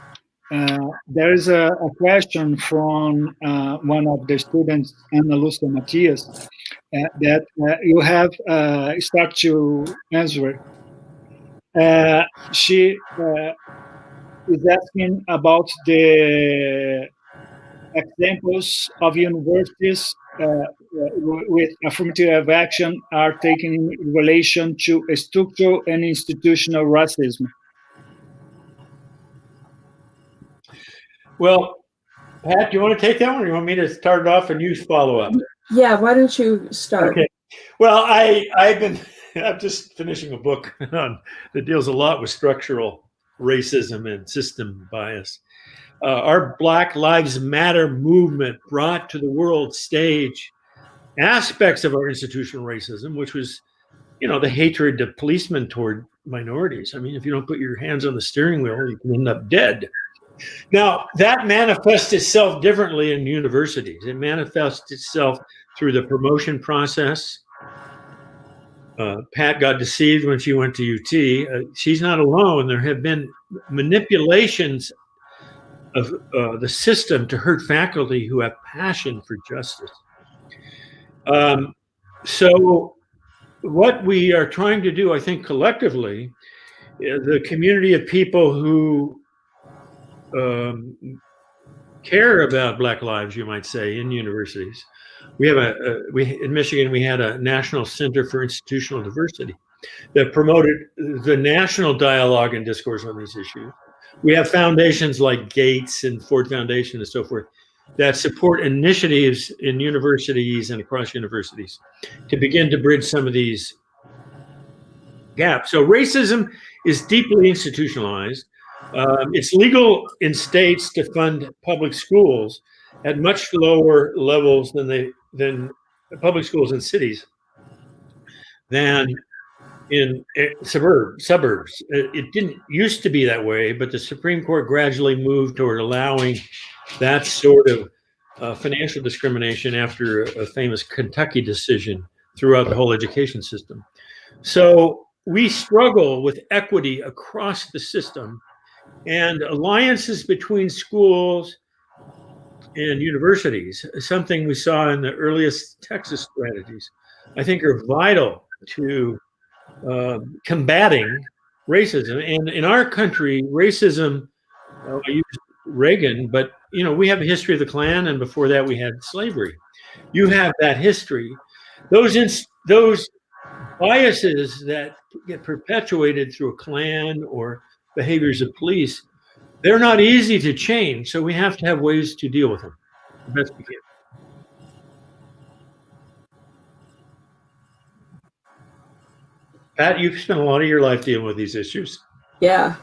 There is a question from one of the students, Ana Lúcia Matias, that you have start to answer. She is asking about the examples of universities with affirmative action are taken in relation to structural and institutional racism. Well, Pat, do you want to take that one, or you want me to start it off and you follow up? Yeah, why don't you start? Okay. Well, I'm just finishing a book that deals a lot with structural racism and system bias. Our Black Lives Matter movement brought to the world stage aspects of our institutional racism, which was, the hatred of policemen toward minorities. I mean, if you don't put your hands on the steering wheel, you can end up dead. Now, that manifests itself differently in universities. It manifests itself through the promotion process. Pat got deceived when she went to UT. She's not alone. There have been manipulations of the system to hurt faculty who have passion for justice. So what we are trying to do, I think, collectively, the community of people who care about Black lives, you might say, in universities. We have in Michigan, we had a National Center for Institutional Diversity that promoted the national dialogue and discourse on these issues. We have foundations like Gates and Ford Foundation and so forth that support initiatives in universities and across universities to begin to bridge some of these gaps. So racism is deeply institutionalized. It's legal in states to fund public schools at much lower levels than public schools in cities than in suburbs. It didn't used to be that way, but the Supreme Court gradually moved toward allowing that sort of financial discrimination after a famous Kentucky decision throughout the whole education system. So we struggle with equity across the system, and alliances between schools and universities, something we saw in the earliest Texas strategies, I think are vital to combating racism. And in our country, racism, I use Reagan, but we have a history of the Klan, and before that we had slavery. You have that history. Those biases that get perpetuated through a Klan or behaviors of police, they're not easy to change. So we have to have ways to deal with them the best we can. Pat, you've spent a lot of your life dealing with these issues. Yeah.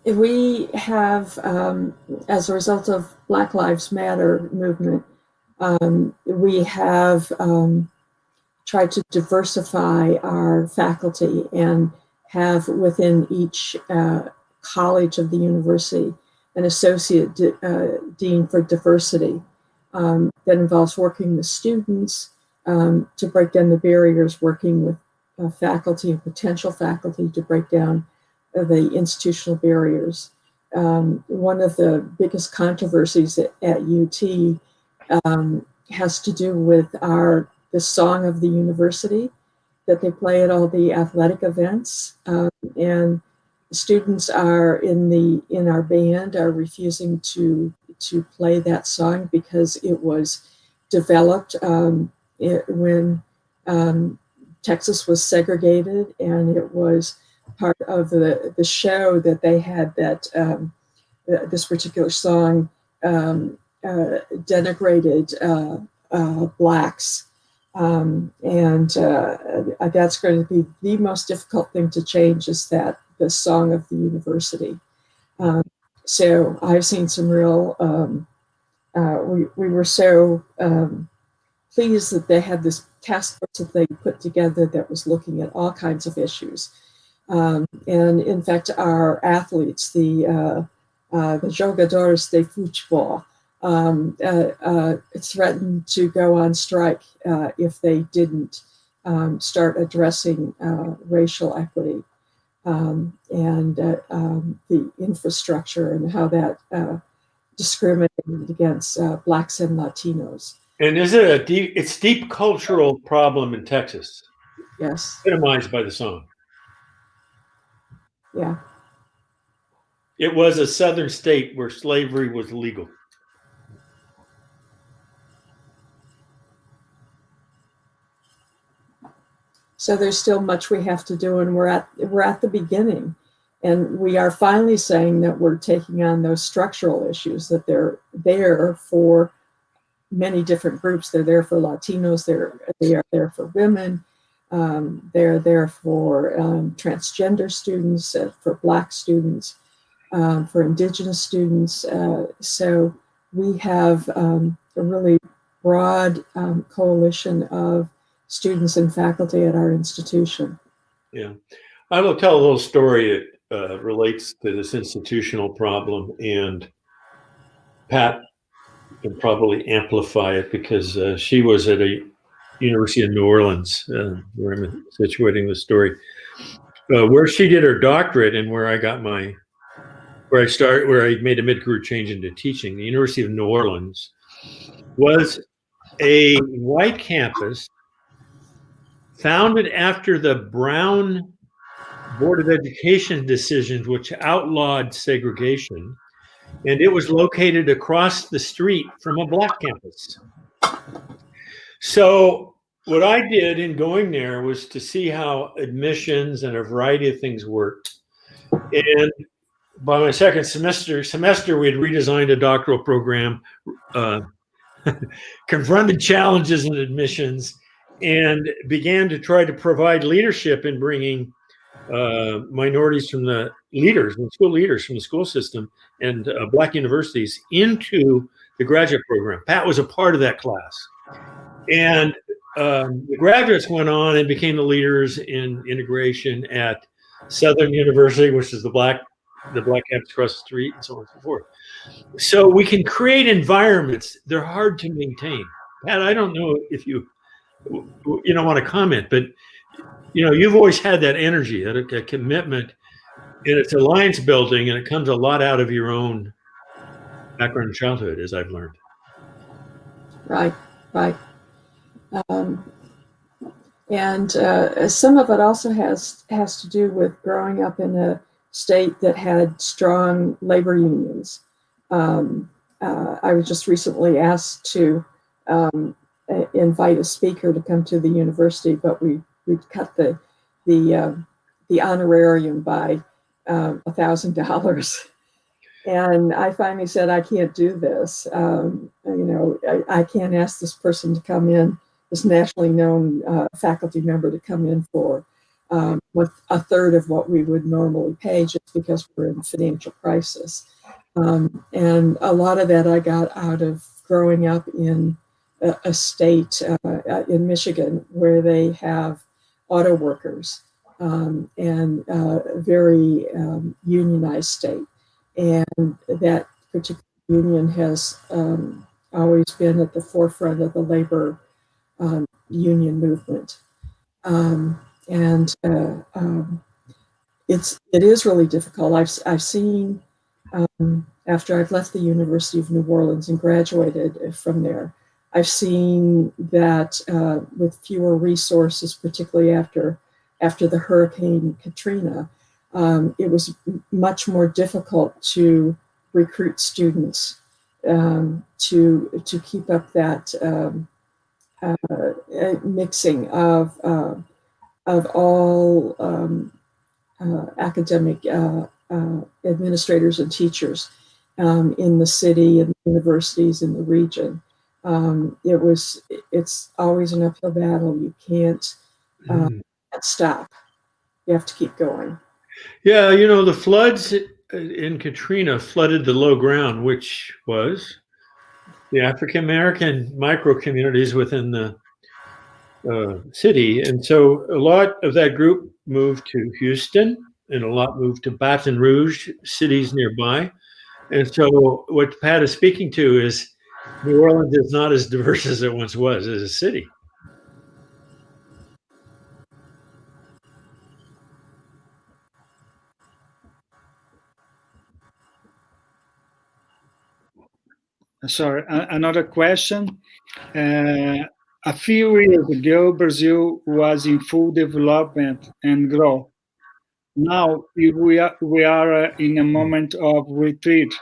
We have, as a result of Black Lives Matter movement, we have tried to diversify our faculty and have within each college of the university an associate dean for diversity that involves working with students to break down the barriers, working with faculty and potential faculty to break down the institutional barriers. One of the biggest controversies at UT has to do with the song of the university that they play at all the athletic events, and students are in our band are refusing to play that song because it was developed when Texas was segregated, and it was part of the show that they had that this particular song denigrated Blacks. And that's going to be the most difficult thing to change, is that the song of the university. So I've seen some real, we were so pleased that they had this task force that they put together that was looking at all kinds of issues. And in fact, our athletes, the jogadores de futebol, threatened to go on strike if they didn't start addressing racial equity and the infrastructure and how that discriminated against Blacks and Latinos. And is it it's deep cultural problem in Texas? Yes. Epitomized by the song. Yeah. It was a southern state where slavery was legal. So there's still much we have to do, and we're at the beginning, and we are finally saying that we're taking on those structural issues, that they're there for many different groups. They're there for Latinos. They are there for women. They're there for transgender students, for Black students, for Indigenous students. So we have a really broad coalition of students and faculty at our institution. Yeah. I will tell a little story that relates to this institutional problem, and Pat can probably amplify it because she was at a University of New Orleans, where I'm situating the story, where she did her doctorate and where I got where I made a mid-career change into teaching. The University of New Orleans was a white campus founded after the Brown Board of Education decisions, which outlawed segregation, and it was located across the street from a Black campus. So what I did in going there was to see how admissions and a variety of things worked. And by my second semester, we had redesigned a doctoral program, confronted challenges in admissions, and began to try to provide leadership in bringing minorities from the leaders and school leaders from the school system and Black universities into the graduate program. Pat was a part of that class. And the graduates went on and became the leaders in integration at Southern University, which is the black campus across the street, and so on and so forth. So we can create environments. They're hard to maintain. Pat, I don't know if you want to comment, but you've always had that energy, that commitment, and it's alliance building, and it comes a lot out of your own background and childhood, as I've learned. Right. And some of it also has to do with growing up in a state that had strong labor unions. I was just recently asked to invite a speaker to come to the university, but we cut the honorarium by $1,000. And I finally said, I can't do this. I can't ask this person to come in, this nationally known faculty member to come in for with a third of what we would normally pay, just because we're in a financial crisis. And a lot of that I got out of growing up in a state in Michigan where they have auto workers and a very unionized state. And that particular union has always been at the forefront of the labor union movement. It is really difficult. I've seen, after I've left the University of New Orleans and graduated from there, I've seen that with fewer resources, particularly after the Hurricane Katrina, it was much more difficult to recruit students to keep up that mixing of all academic administrators and teachers in the city and universities in the region. It's always an uphill battle. You can't stop. You have to keep going. Yeah, the floods in Katrina flooded the low ground, which was the African American micro communities within the city. And so a lot of that group moved to Houston, and a lot moved to Baton Rouge, cities nearby. And so what Pat is speaking to is New Orleans is not as diverse as it once was as a city. sorry, another question. A few years ago, Brazil was in full development and growth. Now we are in a moment of retreat.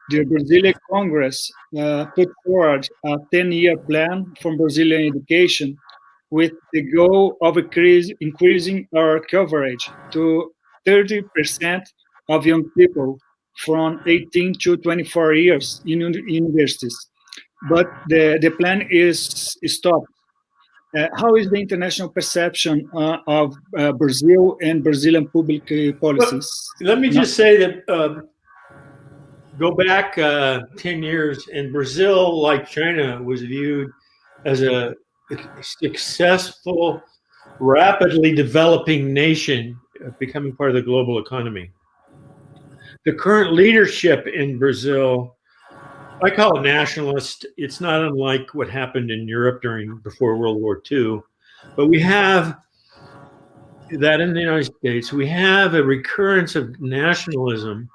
The Brazilian Congress put forward a 10-year plan for Brazilian education with the goal of increasing our coverage to 30% of young people from 18 to 24 years in universities. But the plan is stopped. How is the international perception of Brazil and Brazilian public policies? Well, let me just say that go back 10 years, and Brazil, like China, was viewed as a successful, rapidly developing nation, becoming part of the global economy. The current leadership in Brazil, I call it nationalist. It's not unlike what happened in Europe before World War II, but we have that in the United States. We have a recurrence of nationalism,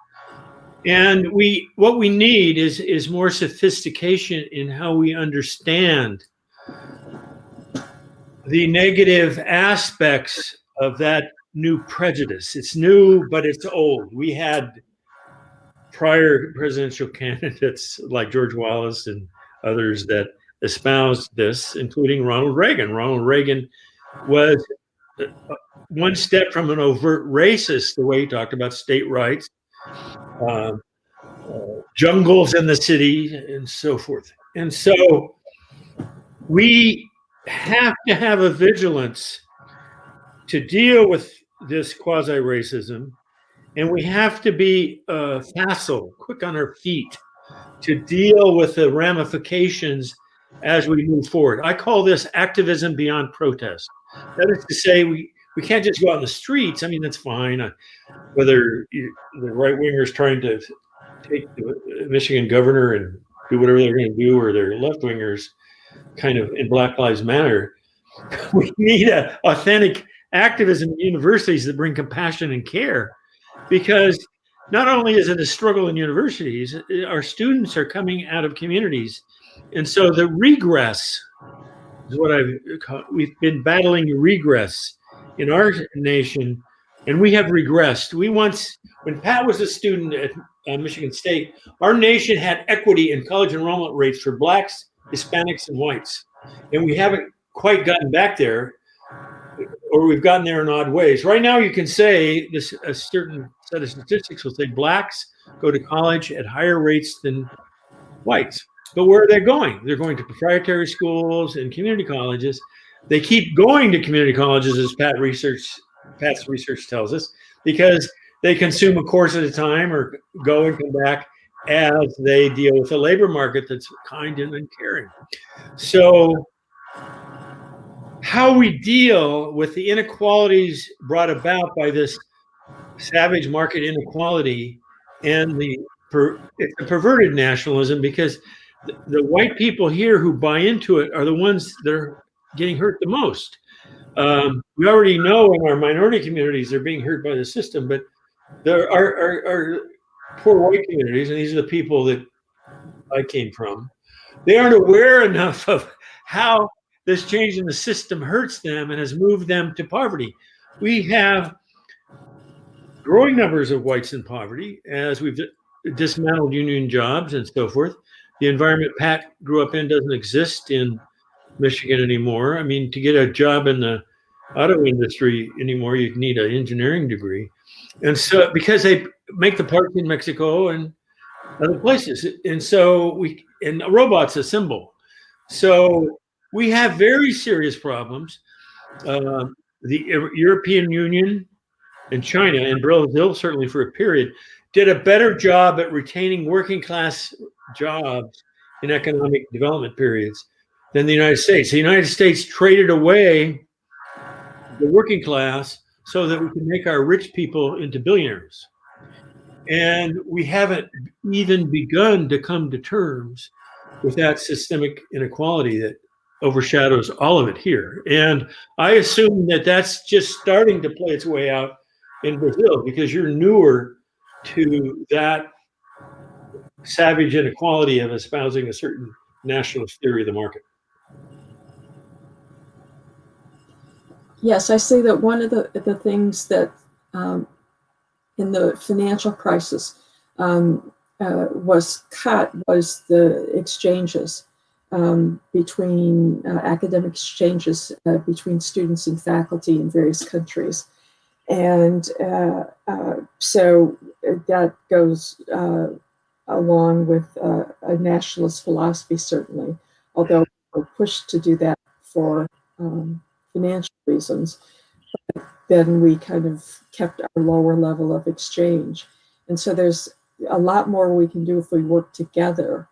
and what we need is more sophistication in how we understand the negative aspects of that new prejudice. It's new, but it's old. We had prior presidential candidates like George Wallace and others that espoused this, including Ronald Reagan. Ronald Reagan was one step from an overt racist, the way he talked about state rights, jungles in the city, and so forth. And so we have to have a vigilance to deal with this quasi-racism, and we have to be facile, quick on our feet, to deal with the ramifications as we move forward. I call this activism beyond protest. That is to say, we can't just go out in the streets. I mean, that's fine. Whether the right-wingers trying to take the Michigan governor and do whatever they're going to do, or they're left-wingers kind of in Black Lives Matter, we need an authentic activism in universities that bring compassion and care. Because not only is it a struggle in universities, our students are coming out of communities. And so the regress is what we've been battling regress in our nation, and we have regressed. When Pat was a student at Michigan State, our nation had equity in college enrollment rates for Blacks, Hispanics, and whites. And we haven't quite gotten back there, or we've gotten there in odd ways. Right now, you can say this, a certain set of statistics will say Blacks go to college at higher rates than whites. But where are they going? They're going to proprietary schools and community colleges. They keep going to community colleges, as Pat's research tells us, because they consume a course at a time or go and come back as they deal with a labor market that's kind and uncaring. So how we deal with the inequalities brought about by this savage market inequality and it's a perverted nationalism, because the white people here who buy into it are the ones that are getting hurt the most. We already know in our minority communities they're being hurt by the system, but there are poor white communities, and these are the people that I came from. They aren't aware enough of how this change in the system hurts them and has moved them to poverty. We have growing numbers of whites in poverty as we've dismantled union jobs and so forth. The environment Pat grew up in doesn't exist in Michigan anymore. I mean, to get a job in the auto industry anymore, you need an engineering degree. And so, because they make the parts in Mexico and other places. And so and robots assemble. So we have very serious problems. The European Union and China and Brazil, certainly for a period, did a better job at retaining working class jobs in economic development periods than the United States. The United States traded away the working class so that we can make our rich people into billionaires. And we haven't even begun to come to terms with that systemic inequality that overshadows all of it here. And I assume that that's just starting to play its way out in Brazil, because you're newer to that savage inequality of espousing a certain nationalist theory of the market. Yes, I say that one of the things that in the financial crisis was cut was the exchanges between academic exchanges between students and faculty in various countries. And so that goes along with a nationalist philosophy, certainly, although we're pushed to do that for financial reasons. But then we kind of kept our lower level of exchange. And so there's a lot more we can do if we work together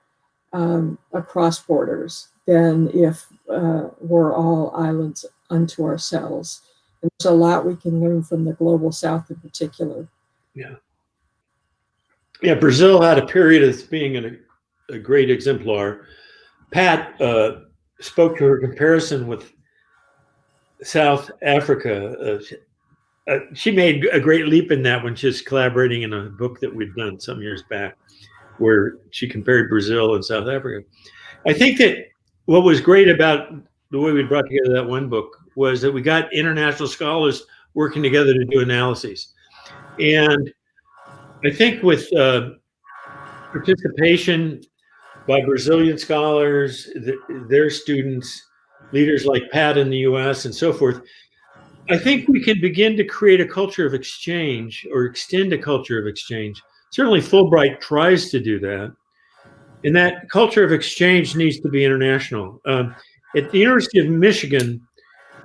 across borders than if we're all islands unto ourselves. And there's a lot we can learn from the global South in particular. Yeah. Yeah, Brazil had a period of being a great exemplar. Pat spoke to her comparison with South Africa. She made a great leap in that when she was collaborating in a book that we'd done some years back, where she compared Brazil and South Africa. I think that what was great about the way we brought together that one book was that we got international scholars working together to do analyses. And I think with participation by Brazilian scholars, their students, leaders like Pat in the US and so forth, I think we can begin to create a culture of exchange or extend a culture of exchange. Certainly Fulbright tries to do that. And that culture of exchange needs to be international. At the University of Michigan,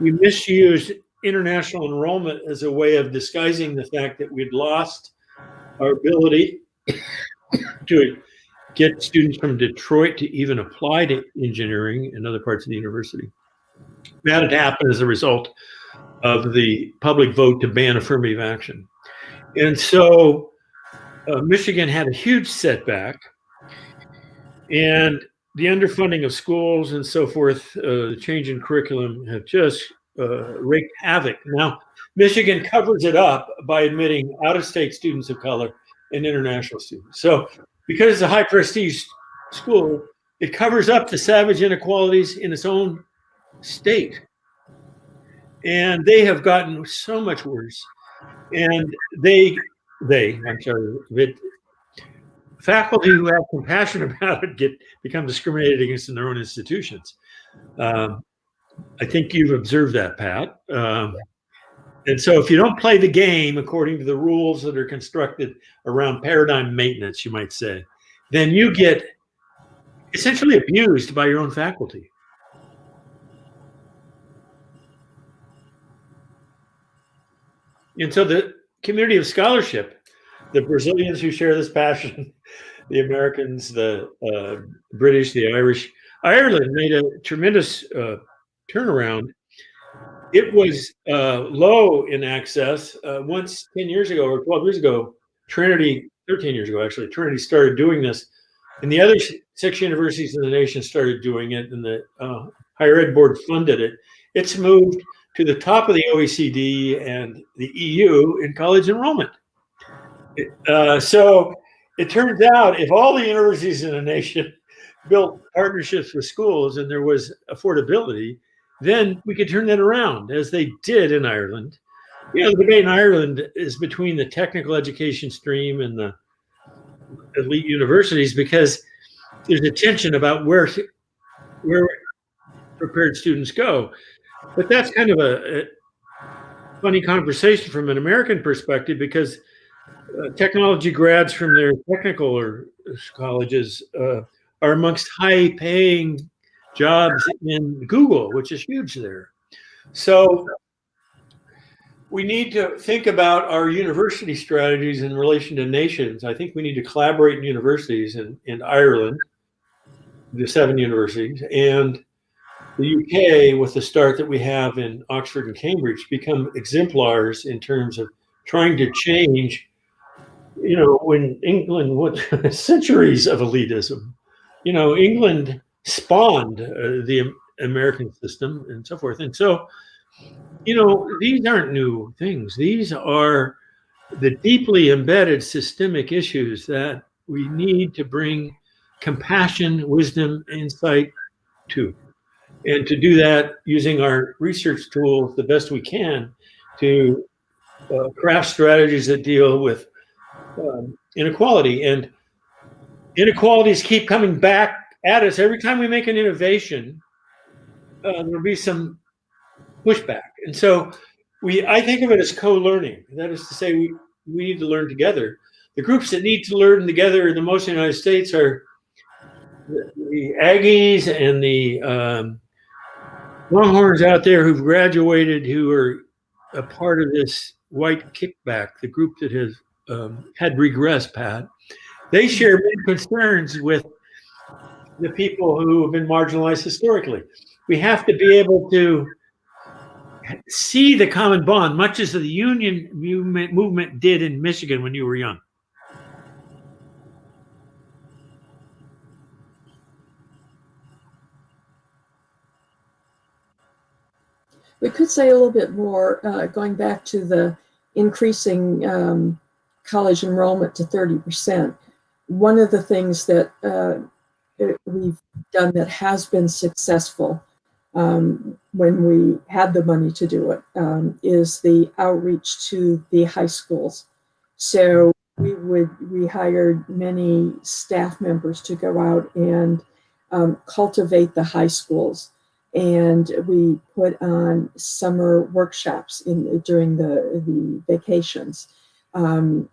we misused international enrollment as a way of disguising the fact that we'd lost our ability to get students from Detroit to even apply to engineering in other parts of the university. That had happened as a result of the public vote to ban affirmative action. And so Michigan had a huge setback, and the underfunding of schools and so forth, the change in curriculum have just wreaked havoc. Now, Michigan covers it up by admitting out-of-state students of color and international students. So because it's a high prestige school, it covers up the savage inequalities in its own state. And they have gotten so much worse. And faculty who have compassion about it become discriminated against in their own institutions. I think you've observed that, Pat. And so if you don't play the game according to the rules that are constructed around paradigm maintenance, you might say, then you get essentially abused by your own faculty. And so the community of scholarship, the Brazilians who share this passion, the Americans, the British, the Irish, Ireland made a tremendous turnaround. It was low in access. Once 10 years ago or 12 years ago, Trinity, 13 years ago actually, Trinity started doing this. And the other 6 universities in the nation started doing it, and the higher ed board funded it. It's moved to the top of the OECD and the EU in college enrollment. So it turns out if all the universities in the nation built partnerships with schools and there was affordability, then we could turn that around, as they did in Ireland. You know, the debate in Ireland is between the technical education stream and the elite universities, because there's a tension about where prepared students go. But that's kind of a funny conversation from an American perspective, because technology grads from their technical or colleges are amongst high-paying jobs in Google, which is huge there. So we need to think about our university strategies in relation to nations. I think we need to collaborate in universities in Ireland, the 7 universities, and the UK, with the start that we have in Oxford and Cambridge, become exemplars in terms of trying to change, you know, when England, what centuries of elitism, you know, England spawned the American system and so forth. And so, you know, these aren't new things. These are the deeply embedded systemic issues that we need to bring compassion, wisdom, insight to. And to do that using our research tools the best we can to craft strategies that deal with inequality. And inequalities keep coming back at us. Every time we make an innovation, there'll be some pushback. And so I think of it as co-learning. That is to say, we need to learn together. The groups that need to learn together in the most United States are the Aggies and the Longhorns out there who've graduated, who are a part of this white kickback, the group that has had regress, Pat. They share many concerns with the people who have been marginalized historically. We have to be able to see the common bond, much as the union movement did in Michigan when you were young. We could say a little bit more, going back to the increasing college enrollment to 30%. One of the things that we've done that has been successful when we had the money to do it is the outreach to the high schools. So we hired many staff members to go out and cultivate the high schools. And we put on summer workshops during the vacations on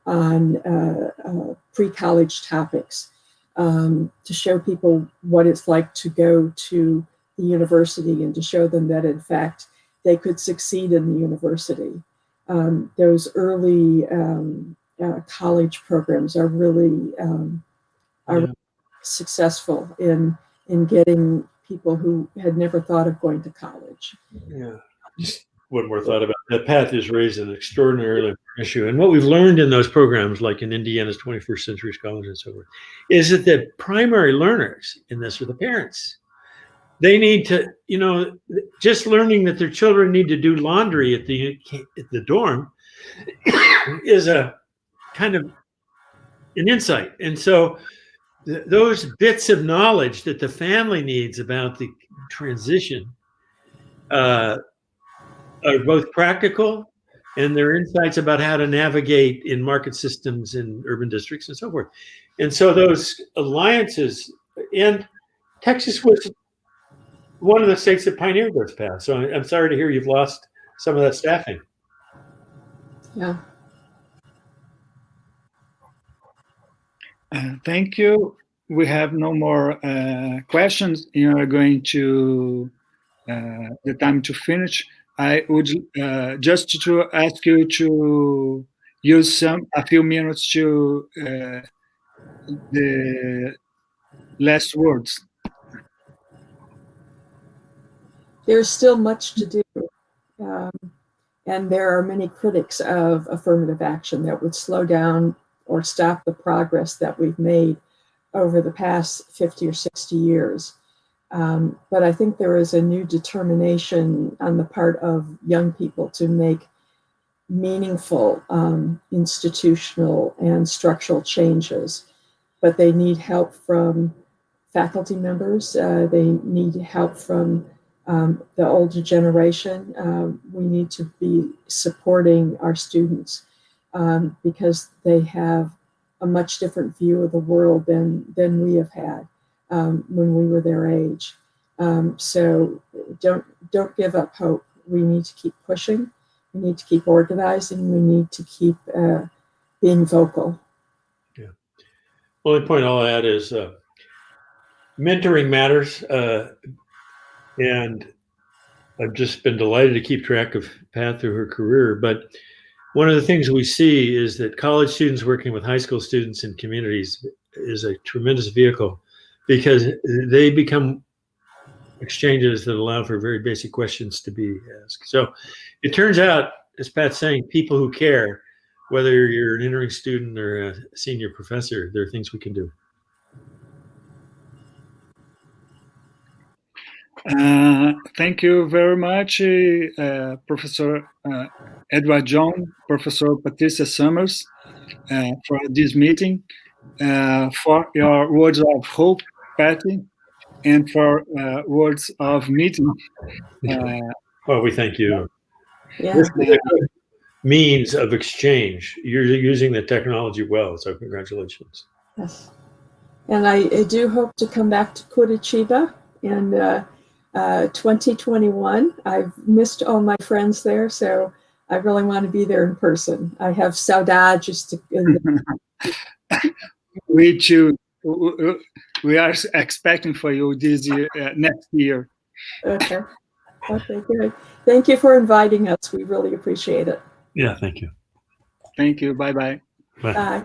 pre-college topics to show people what it's like to go to the university and to show them that, in fact, they could succeed in the university. Those early college programs are really successful in getting people who had never thought of going to college. Yeah, just one more thought about that. Pat has raised an extraordinarily important issue. And what we've learned in those programs, like in Indiana's 21st Century College and so forth, is that the primary learners in this are the parents. They need to, just learning that their children need to do laundry at the dorm is a kind of an insight. And so those bits of knowledge that the family needs about the transition are both practical, and their insights about how to navigate in market systems in urban districts and so forth. And so those alliances, and Texas was one of the states that pioneered those paths. So I'm sorry to hear you've lost some of that staffing. Yeah. Thank you. We have no more questions. You are going to the time to finish. I would just to ask you to use a few minutes to the last words. There's still much to do. And there are many critics of affirmative action that would slow down or stop the progress that we've made over the past 50 or 60 years. But I think there is a new determination on the part of young people to make meaningful institutional and structural changes. But they need help from faculty members. They need help from the older generation. We need to be supporting our students because they have a much different view of the world than we have had when we were their age. So don't give up hope. We need to keep pushing. We need to keep organizing. We need to keep being vocal. Yeah. Only point I'll add is mentoring matters. And I've just been delighted to keep track of Pat through her career. But one of the things we see is that college students working with high school students in communities is a tremendous vehicle because they become exchanges that allow for very basic questions to be asked. So it turns out, as Pat's saying, people who care, whether you're an entering student or a senior professor, there are things we can do. Thank you very much, Professor Edward Jhon, Professor Patrícia Sommers, for this meeting. for your words of hope, Patty, and for words of meeting. Well, we thank you. Yeah. This is a good means of exchange. You're using the technology well, so congratulations. Yes. And I do hope to come back to Curitiba in 2021. I've missed all my friends there, so I really want to be there in person. I have saudades to. We too. We are expecting for you this year, next year. Okay. Okay, good. Thank you for inviting us. We really appreciate it. Yeah, thank you. Thank you. Bye-bye. Bye. Bye.